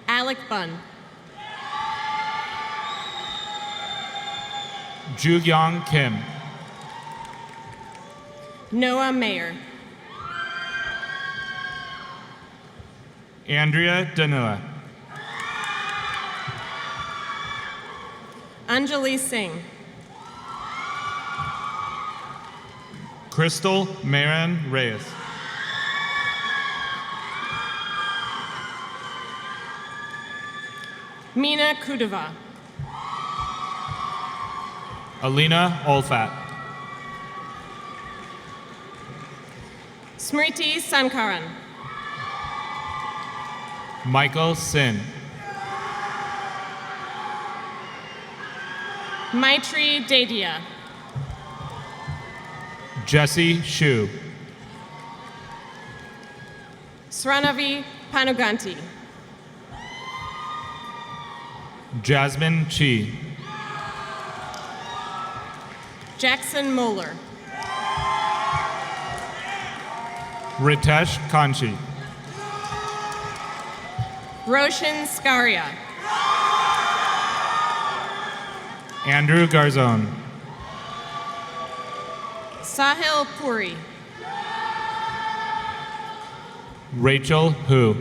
Alec Bun. Jugyong Kim. Noah Mayer. Andrea Danila. Anjali Singh. Crystal Marin Reyes. Mina Kudava. Alina Olfat. Smriti Sankaran. Michael Sin. Maitri Dadia. Jesse Shu. Sranavi Panuganti. Jasmine Chi. Jackson Moeller. Ritesh Kanchi. Roshan Skaria. Andrew Garzone. Sahil Puri. Rachel Hu.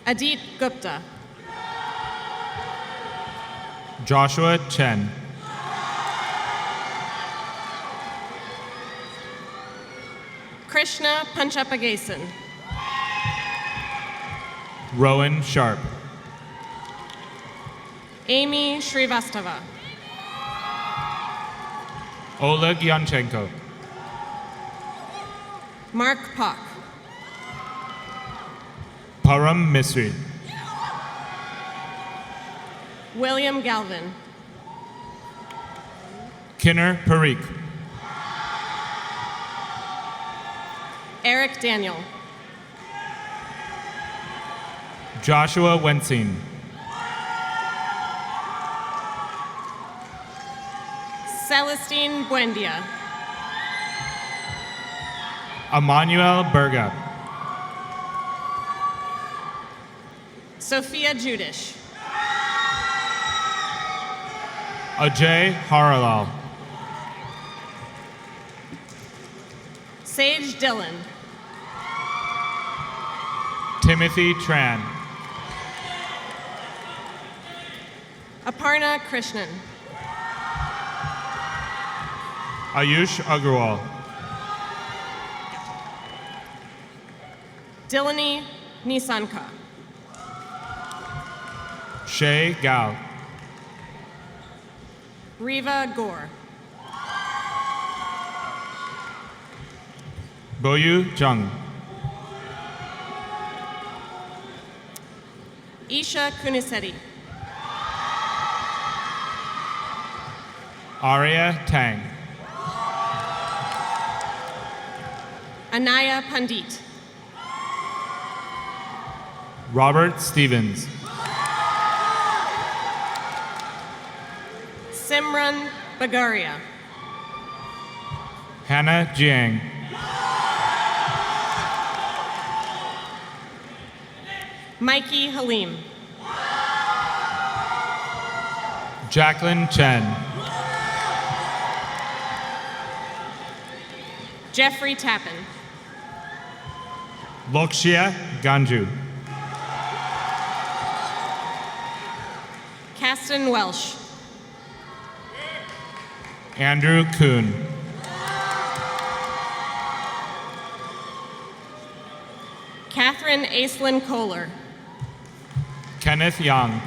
Adit Gupta. Joshua Chen. Krishna Panchapagasan. Rowan Sharp. Amy Srivastava. Oleg Yanchenko. Mark Pak. Param Misri. William Galvin. Kinner Parikh. Eric Daniel. Joshua Wensing. Celestine Buendia. Emmanuel Berga. Sophia Judish. Ajay Haralal. Sage Dillon. Timothy Tran. Aparna Krishnan. Ayush Agarwal. Dilani Nisanka. Shay Gao. Riva Gore. Boyu Jung. Isha Kuniseti. Arya Tang. Anaya Pandit. Robert Stevens. Simran Bagaria. Hannah Jiang. Mikey Halim. Jacqueline Chen. Jeffrey Tappan. Lokshya Ganju. Caston Welsh. Andrew Kuhn. Catherine Aislinn Kohler. Kenneth Young.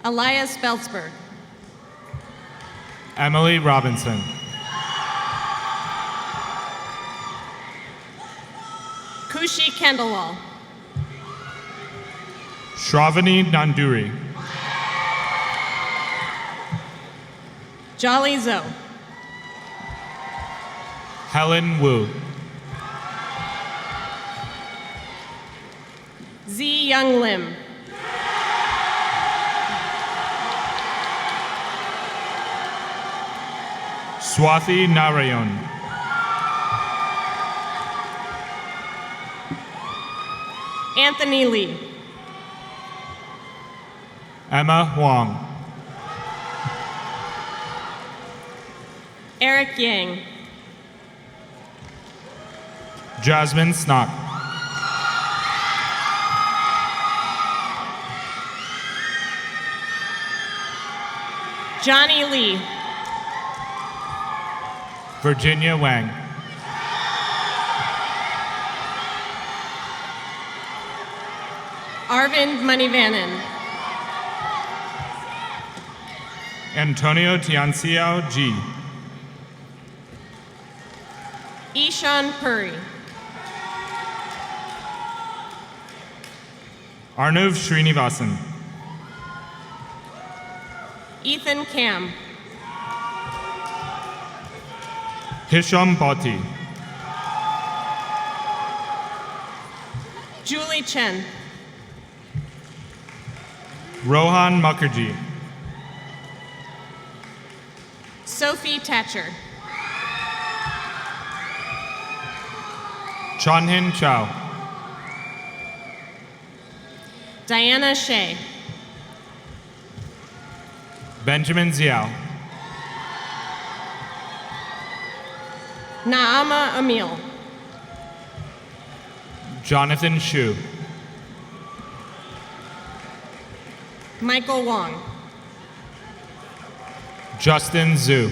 Elias Belzberg. Emily Robinson. Kushi Kandalwal. Shravani Nanduri. Jolly Zoe. Helen Wu. Z Young Lim. Swathi Narayan. Anthony Lee. Emma Huang. Eric Yang. Jasmine Snock. Johnny Lee. Virginia Wang. Arvind Manivannan. Antonio Tianxiao G. Ishan Puri. Arnav Srinivasan. Ethan Cam. Hisham Bhatti. Julie Chen. Rohan Mukherjee. Sophie Thatcher. Chonhin Chow. Diana Shea. Benjamin Ziao. Naama Emil. Jonathan Shu. Michael Wong. Justin Zhu.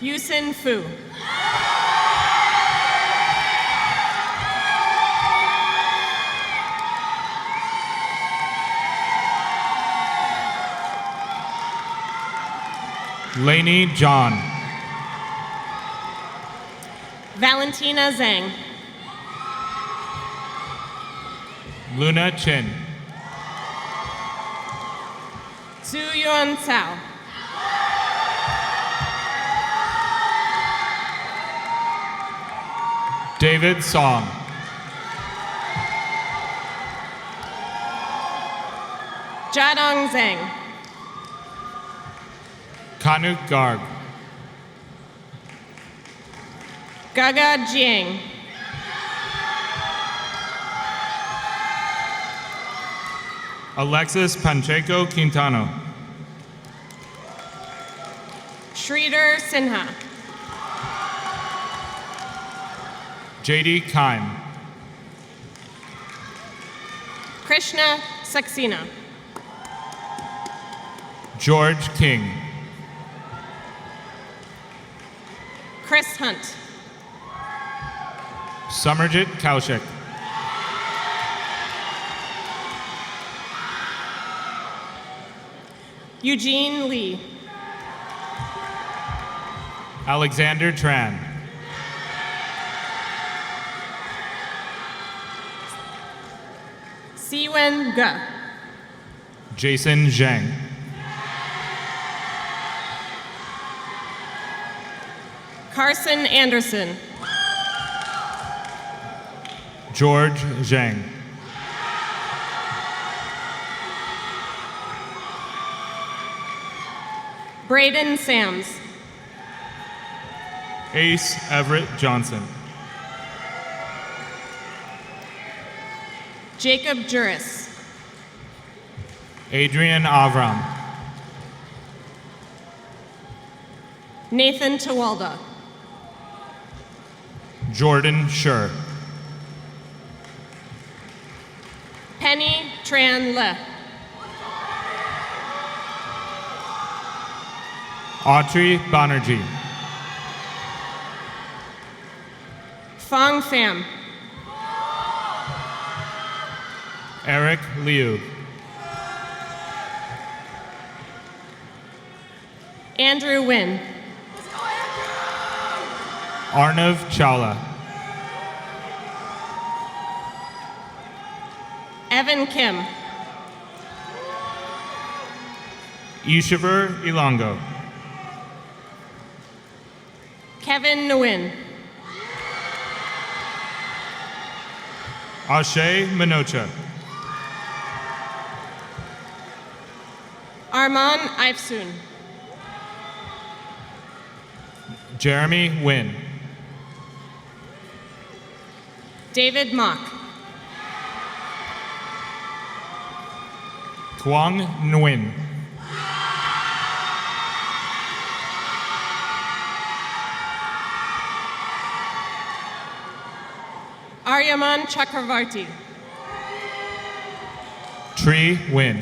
Yusin Fu. Lainey John. Valentina Zhang. Luna Chin. Zhu Yuan Cao. David Song. Jiadong Zhang. Kanuk Garg. Gaga Jiang. Alexis Pancheco Quintano. Sridhar Sinha. JD Kime. Krishna Saxena. George King. Chris Hunt. Samarjit Kaushik. Eugene Lee. Alexander Tran. Siwen Ge. Jason Zhang. Carson Anderson. George Zhang. Braden Sams. Ace Everett Johnson. Jacob Juris. Adrian Avram. Nathan Tawalda. Jordan Schur. Penny Tran Le. Autrey Banerjee. Fong Pham. Eric Liu. Andrew Wynn. Arnav Chawla. Evan Kim. Ishavar Ilongo. Kevin Nguyen. Ashe Minocha. Arman Ifsun. Jeremy Nguyen. David Mock. Quang Nguyen. Aryaman Chakravarti. Tree Nguyen.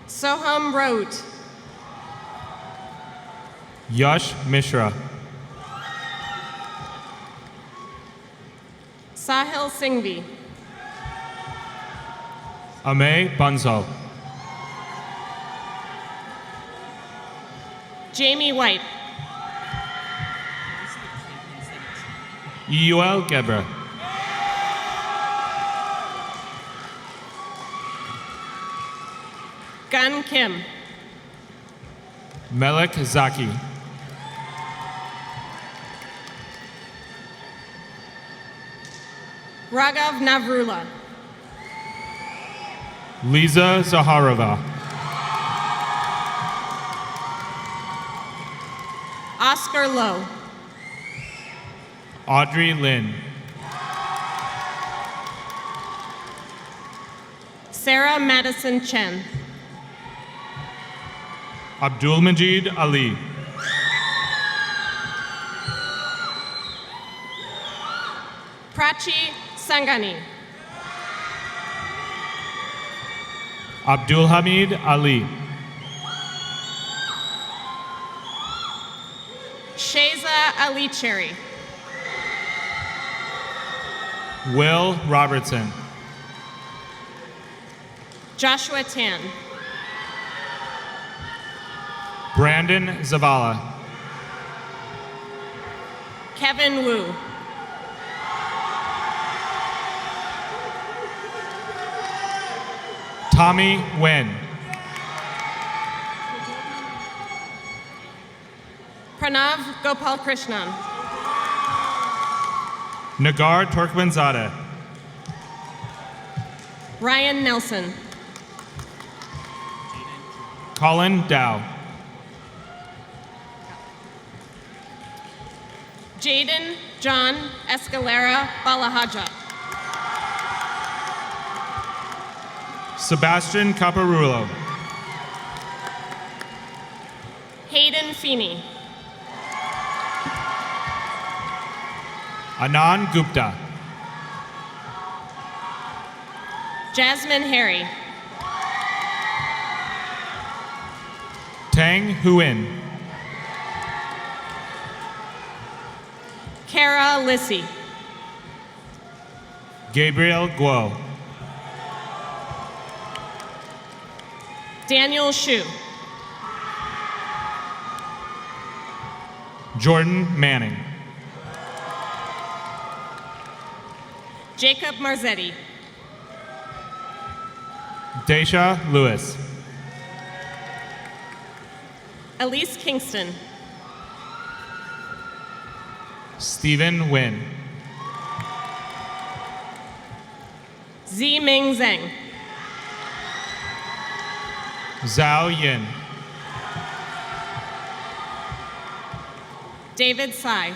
Soham Raut. Yash Mishra. Sahil Singhvi. Amey Bansal. Jamie White. Yuel Gebra. Gun Kim. Melek Zaki. Raghav Navrula. Lisa Zaharova. Oscar Lowe. Audrey Lin. Sarah Madison Chen. Abdul Majid Ali. Prachi Sangani. Abdul Hamid Ali. Sheza Ali Cherry. Will Robertson. Joshua Tan. Brandon Zavala. Kevin Wu. Tommy Nguyen. Pranav Gopalkrishnan. Nagar Turkmanzadeh. Ryan Nelson. Colin Dow. Jaden John Escalera Balahaja. Sebastian Caparulo. Hayden Feeney. Anand Gupta. Jasmine Harry. Tang Huyen. Kara Lissy. Gabriel Guo. Daniel Shu. Jordan Manning. Jacob Marzetti. Daisha Lewis. Elise Kingston. Stephen Nguyen. Ziming Zhang. Zhao Yin. David Tsai.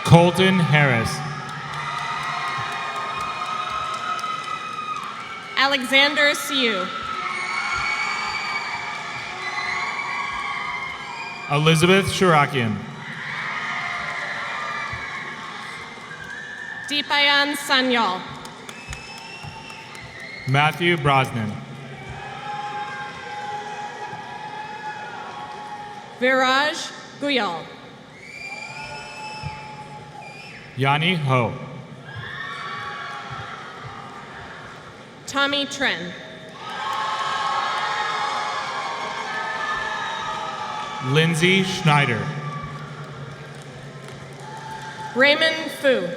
Colton Harris. Alexander Siu. Elizabeth Shirakian. Deepayan Sanyal. Matthew Brosnan. Viraj Guyal. Yanni Ho. Tommy Tren. Lindsay Schneider. Raymond Fu.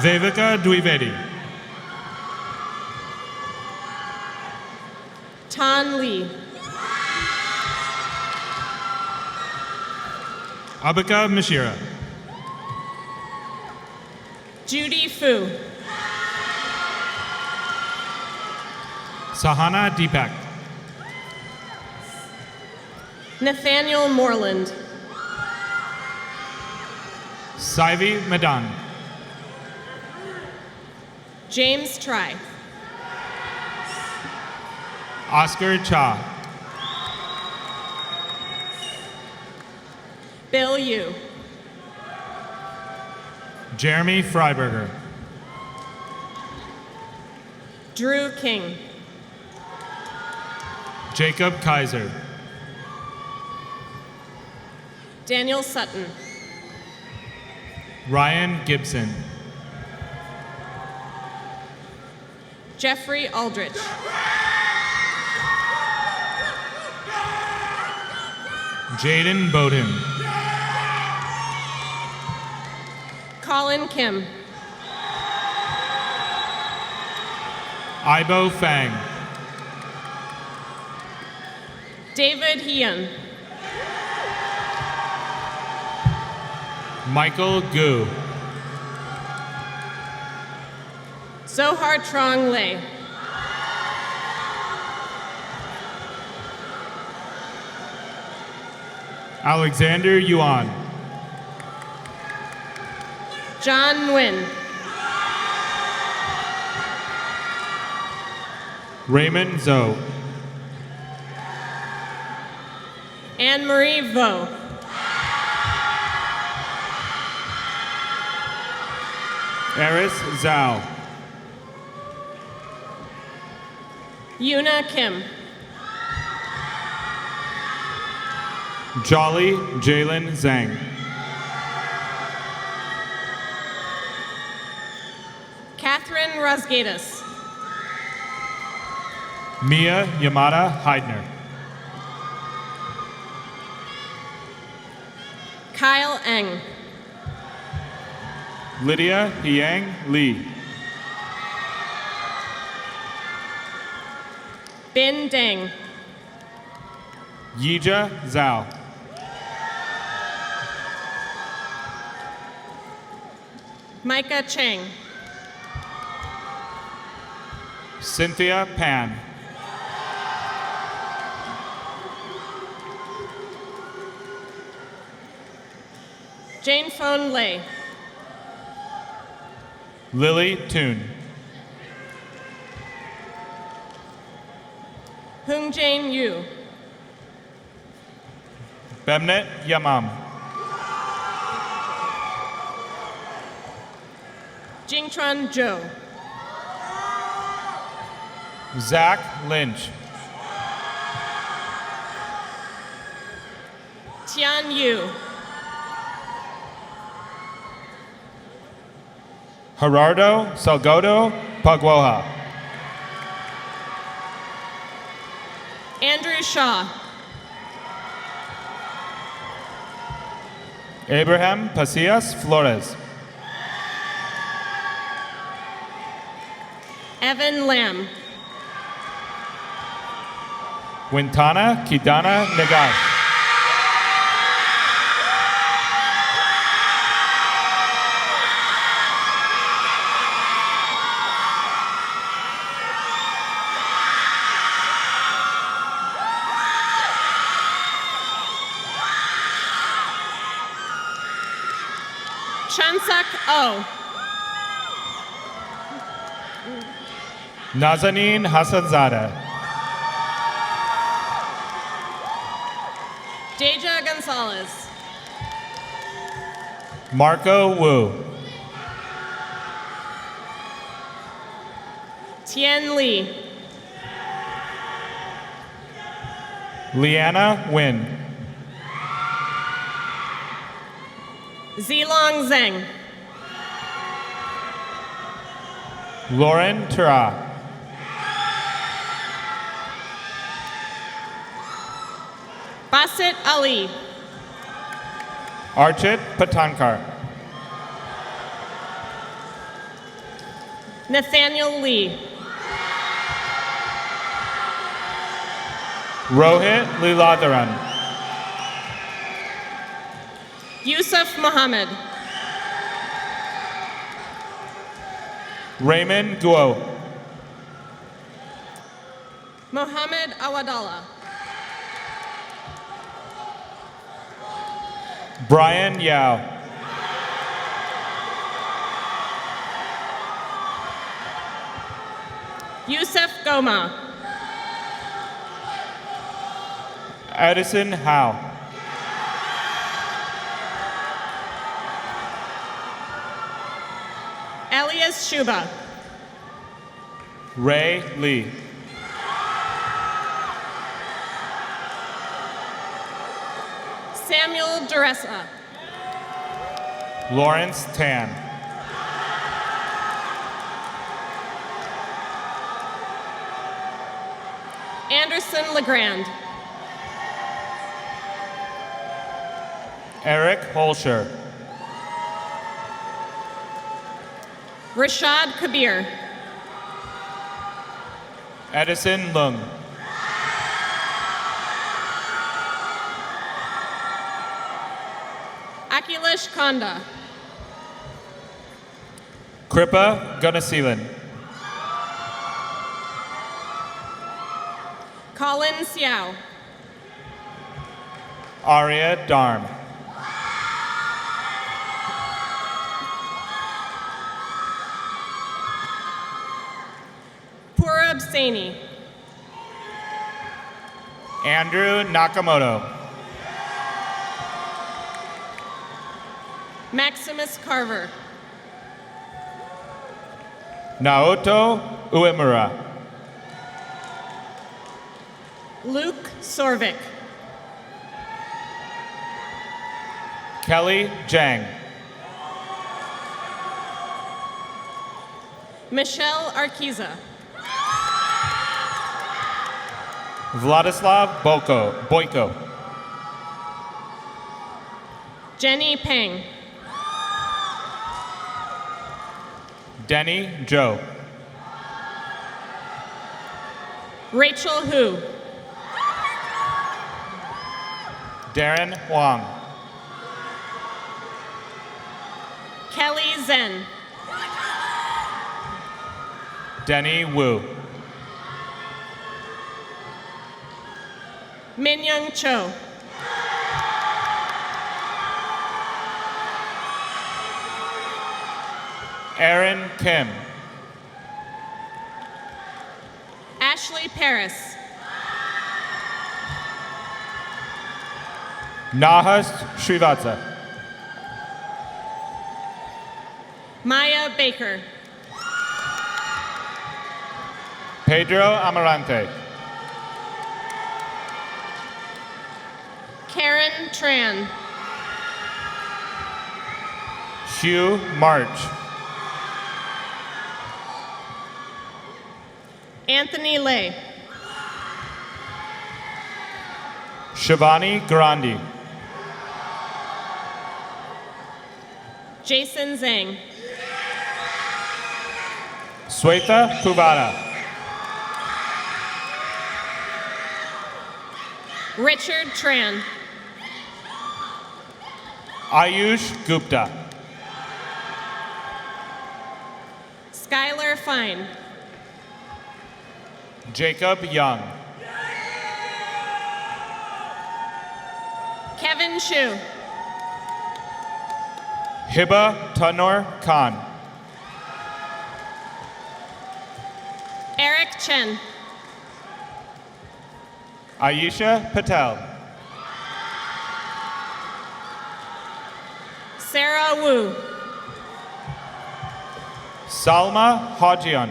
Devika Dwivedi. Tan Lee. Abika Mishira. Judy Fu. Sahana Deepak. Nathaniel Moreland. Saivi Madan. James Try. Oscar Cha. Bill Yu. Jeremy Freiberger. Drew King. Jacob Kaiser. Daniel Sutton. Ryan Gibson. Jeffrey Aldrich. Jaden Bowden. Colin Kim. Ibo Fang. David Heon. Michael Gu. Zohar Trong Lei. Alexander Yuan. John Nguyen. Raymond Zoe. Anne-Marie Vo. Eris Zhao. Yuna Kim. Jolly Jalen Zhang. Vazgaitis. Mia Yamada Heidner. Kyle Eng. Lydia Yang Lee. Bin Deng. Yija Zhao. Micah Chang. Cynthia Pan. Jane Phone Lei. Lily Toon. Hung Jane Yu. Bemnet Yamam. Jingtran Zhou. Zach Lynch. Tian Yu. Gerardo Salgado Paguoja. Andrew Shaw. Abraham Pasillas Flores. Evan Lam. Wintana Kidana Negash. Chansak O. Nazanin Hassanzada. Deja Gonzalez. Marco Wu. Tien Lee. Liana Nguyen. Zilong Zheng. Lauren Tura. Basit Ali. Archit Patankar. Nathaniel Lee. Rohit Liladharan. Yusuf Mohammed. Raymond Guo. Mohammed Awadallah. Brian Yao. Yusuf Goma. Edison Howe. Elias Shuba. Ray Lee. Samuel Duressa. Lawrence Tan. Anderson Legrand. Eric Holscher. Rashad Kabir. Edison Lung. Akhilesh Konda. Kripa Gunasilan. Colin Xiao. Arya Dharm. Purab Saini. Andrew Nakamoto. Maximus Carver. Naoto Uemura. Luke Sorvik. Kelly Jang. Michelle Arquiza. Vladislav Boyko. Jenny Peng. Denny Zhou. Rachel Hu. Darren Huang. Kelly Zen. Denny Wu. Minyoung Cho. Aaron Kim. Ashley Paris. Nahas Srivatsa. Maya Baker. Pedro Amarante. Karen Tran. Hugh March. Anthony Lay. Shivani Grandi. Jason Zhang. Sweta Kuvada. Richard Tran. Ayush Gupta. Skylar Fine. Jacob Young. Kevin Shu. Hiba Tanor Khan. Eric Chen. Ayesha Patel. Sarah Wu. Salma Hajian.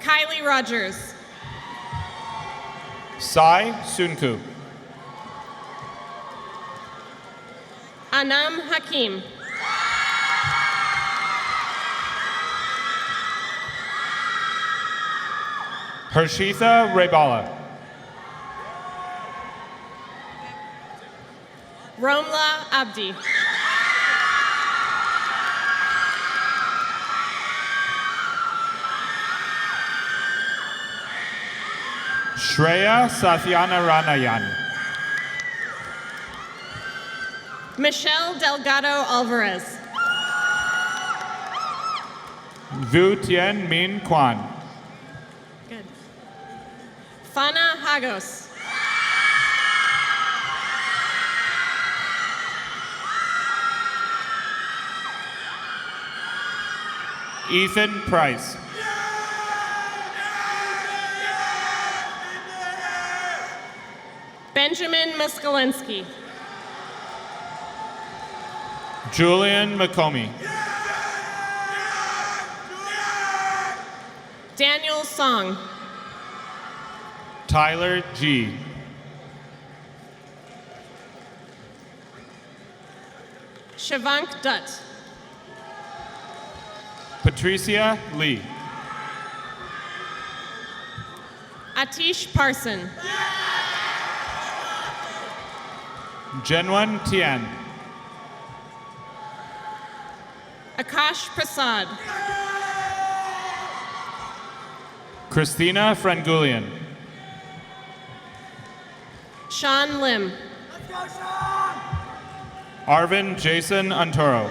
Kylie Rogers. Sai Sunku. Anam Hakim. Harshitha Rebala. Romla Abdi. Shreya Satyanaranayan. Michelle Delgado Alvarez. Vu Tien Min Kwan. Good. Fana Hagos. Ethan Price. Benjamin Muskalinsky. Julian McComey. Daniel Song. Tyler G. Shivank Dutt. Patricia Lee. Atish Parson. Genwan Tian. Akash Prasad. Christina Frangulian. Sean Lim. Arvin Jason Antoro.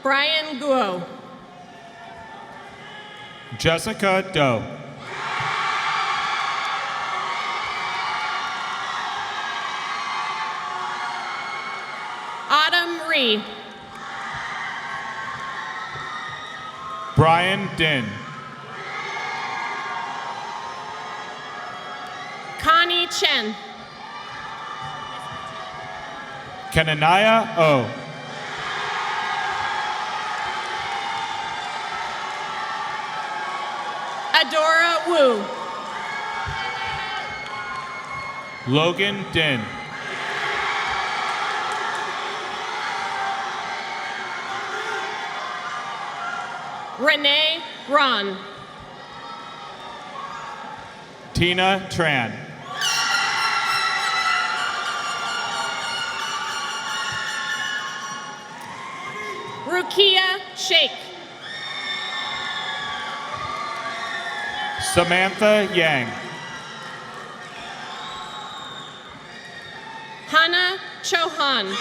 Brian Guo. Jessica Doe. Autumn Ree. Brian Din. Connie Chen. Kenanaya O. Adora Wu. Logan Din. Renee Ron. Tina Tran. Rukia Sheikh. Samantha Yang. Hannah Chauhan.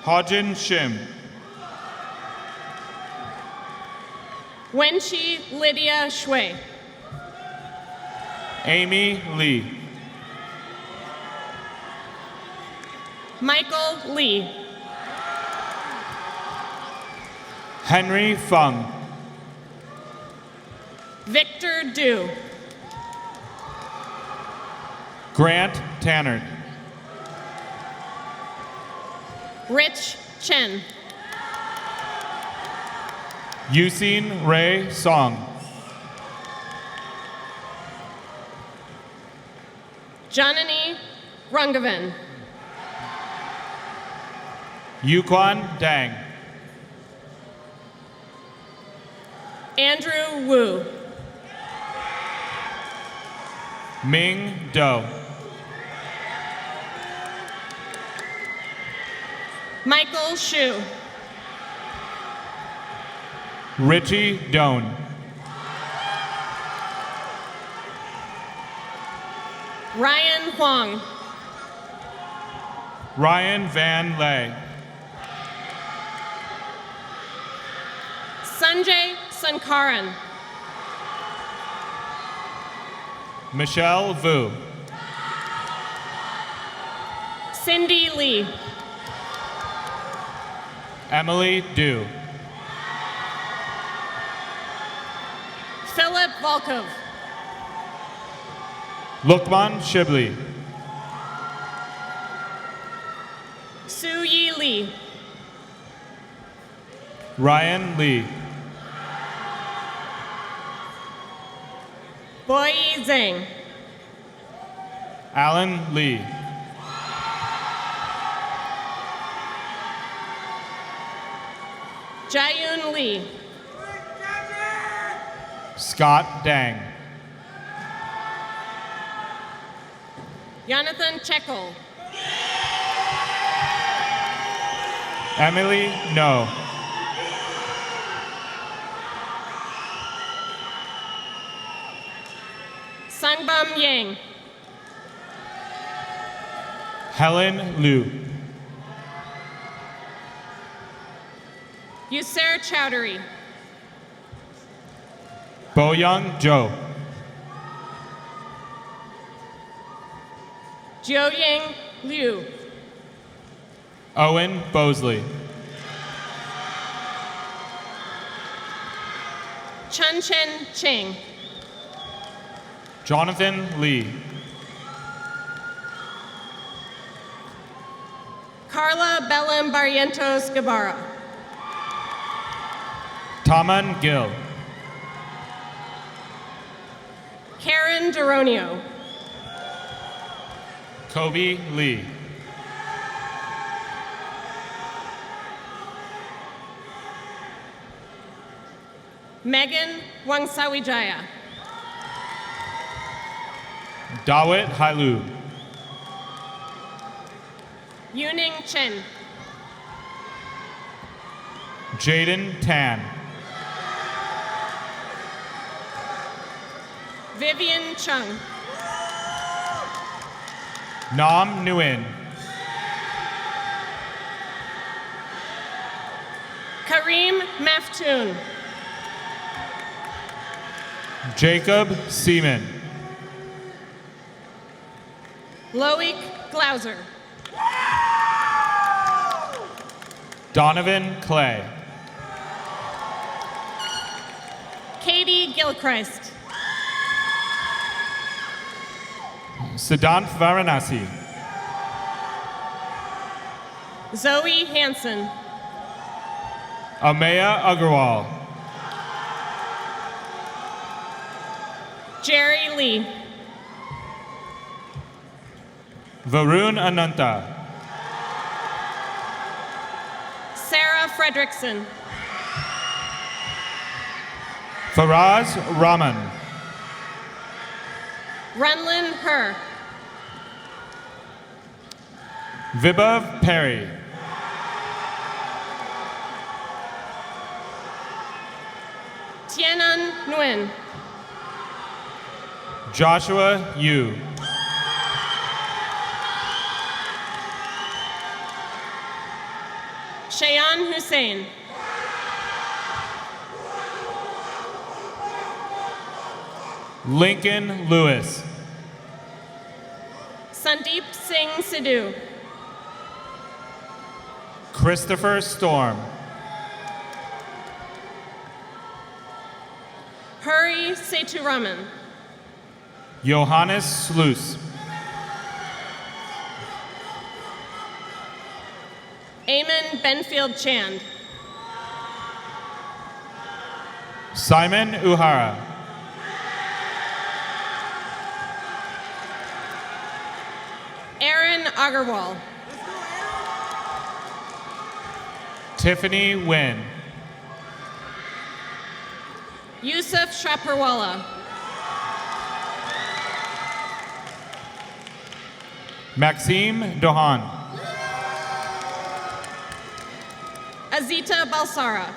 Hajin Shim. Wenchi Lydia Shui. Amy Lee. Michael Lee. Henry Fung. Victor Du. Grant Tanner. Rich Chen. Yusin Ray Song. Janani Rungavan. Yuquan Dang. Andrew Wu. Ming Do. Michael Shu. Richie Doan. Ryan Huang. Ryan Van Lay. Sanjay Sankaran. Michelle Vu. Cindy Lee. Emily Du. Philip Volkov. Lukman Shibli. Su Yi Lee. Ryan Lee. Boy Zhang. Alan Lee. Jayun Lee. Scott Dang. Jonathan Chekel. Emily No. Sangbam Yang. Helen Liu. Yusser Chowdhury. Boyoung Jo. Jiuying Liu. Owen Bosley. Chun Chen Ching. Jonathan Lee. Carla Bellem Barrientos Guevara. Taman Gill. Karen Deronio. Kobe Lee. Megan Wangsawijaya. Dawit Hailu. Yuning Chen. Jaden Tan. Vivian Chung. Nam Nguyen. Kareem Maftoon. Jacob Seaman. Loic Glauser. Donovan Clay. Katie Gilchrist. Siddharth Varanasi. Zoe Hansen. Ameya Agarwal. Jerry Lee. Varun Ananta. Sarah Fredrickson. Faraz Rahman. Runlin Her. Vibhav Perry. Tienan Nguyen. Joshua Yu. Shayan Hussein. Lincoln Lewis. Sandeep Singh Sidhu. Christopher Storm. Hurry Seturaman. Johannes Sluis. Eamon Benfield Chand. Simon Uhara. Aaron Agarwal. Tiffany Nguyen. Yusuf Shraparwala. Maxime Dohan. Azita Balsara.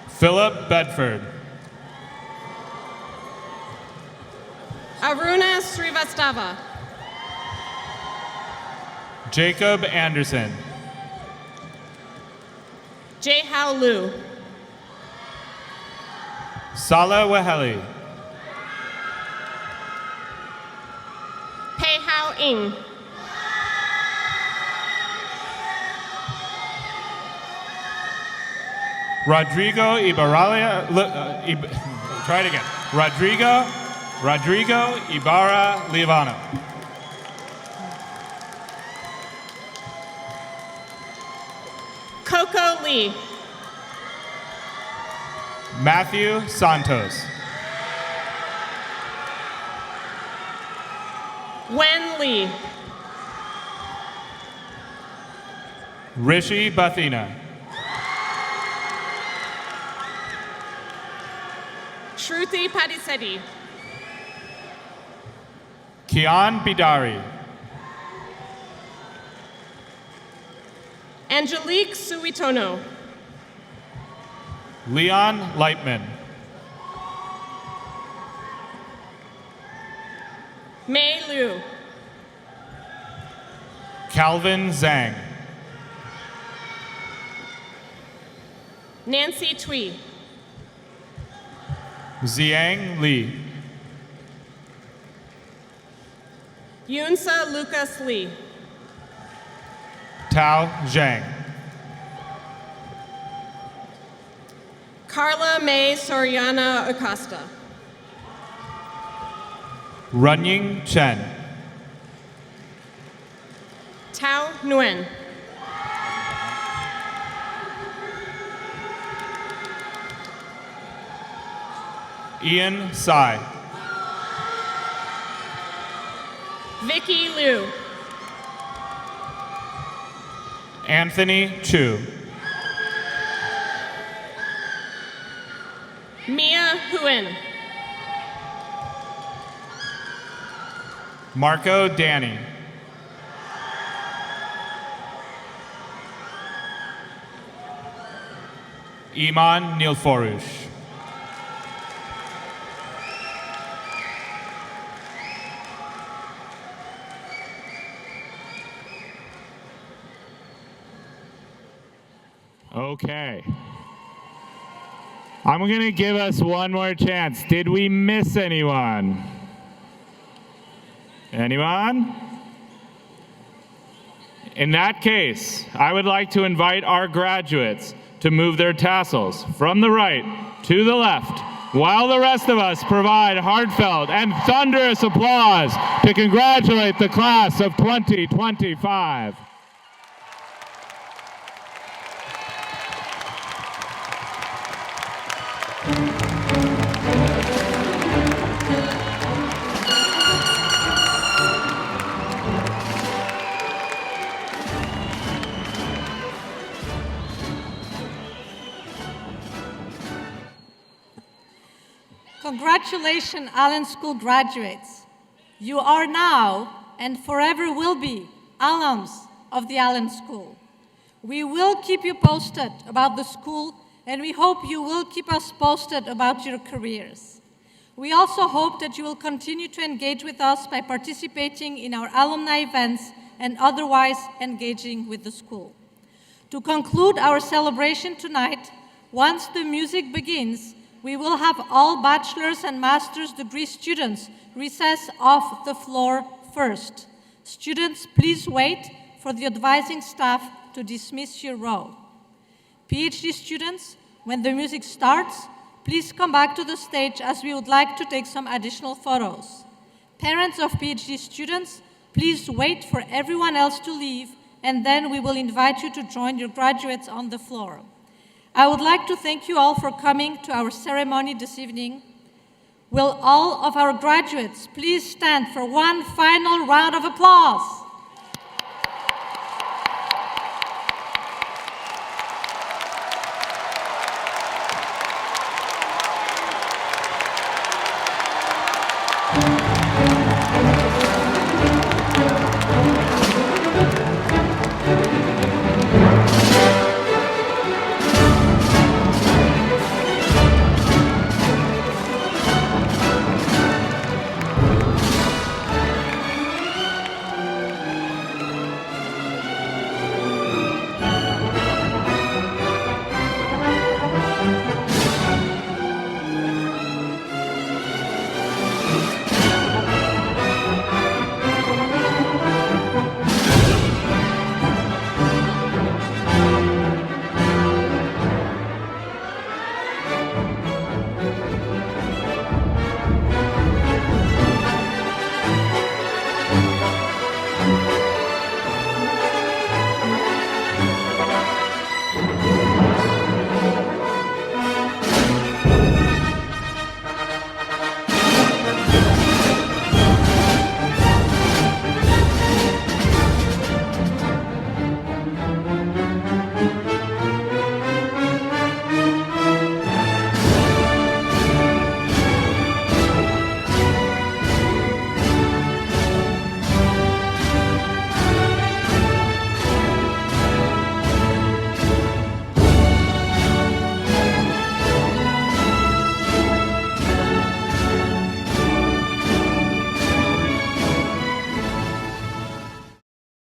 Philip Bedford. Aruna Srivastava. Jacob Anderson. Jehao Liu. Salah Waheli. Pei Hao Ing. Rodrigo Ibarra. Try it again. Rodrigo Ibarra Livano. Coco Lee. Matthew Santos. Wen Lee. Rishi Bathina. Shruti Padisetti. Kian Bidari. Angelique Suitono. Leon Lightman. Mei Liu. Calvin Zhang. Nancy Tui. Ziang Li. Yunsa Lucas Lee. Tao Zhang. Carla May Soriana Acosta. Runying Chen. Tao Nguyen. Ian Tsai. Vicky Liu. Anthony Chu. Mia Huyen. Marco Danny. Iman Nilforush. Okay. I'm going to give us one more chance. Did we miss anyone? Anyone? In that case, I would like to invite our graduates to move their tassels from the right to the left, while the rest of us provide heartfelt and thunderous applause to congratulate the class of 2025. Congratulations, Allen School graduates. You are now and forever will be alums of the Allen School. We will keep you posted about the school, and we hope you will keep us posted about your careers. We also hope that you will continue to engage with us by participating in our alumni events and otherwise engaging with the school. To conclude our celebration tonight, once the music begins, we will have all bachelor's and master's degree students recess off the floor first. Students, please wait for the advising staff to dismiss your row. PhD students, when the music starts, please come back to the stage as we would like to take some additional photos. Parents of PhD students, please wait for everyone else to leave, and then we will invite you to join your graduates on the floor. I would like to thank you all for coming to our ceremony this evening. Will all of our graduates please stand for one final round of applause?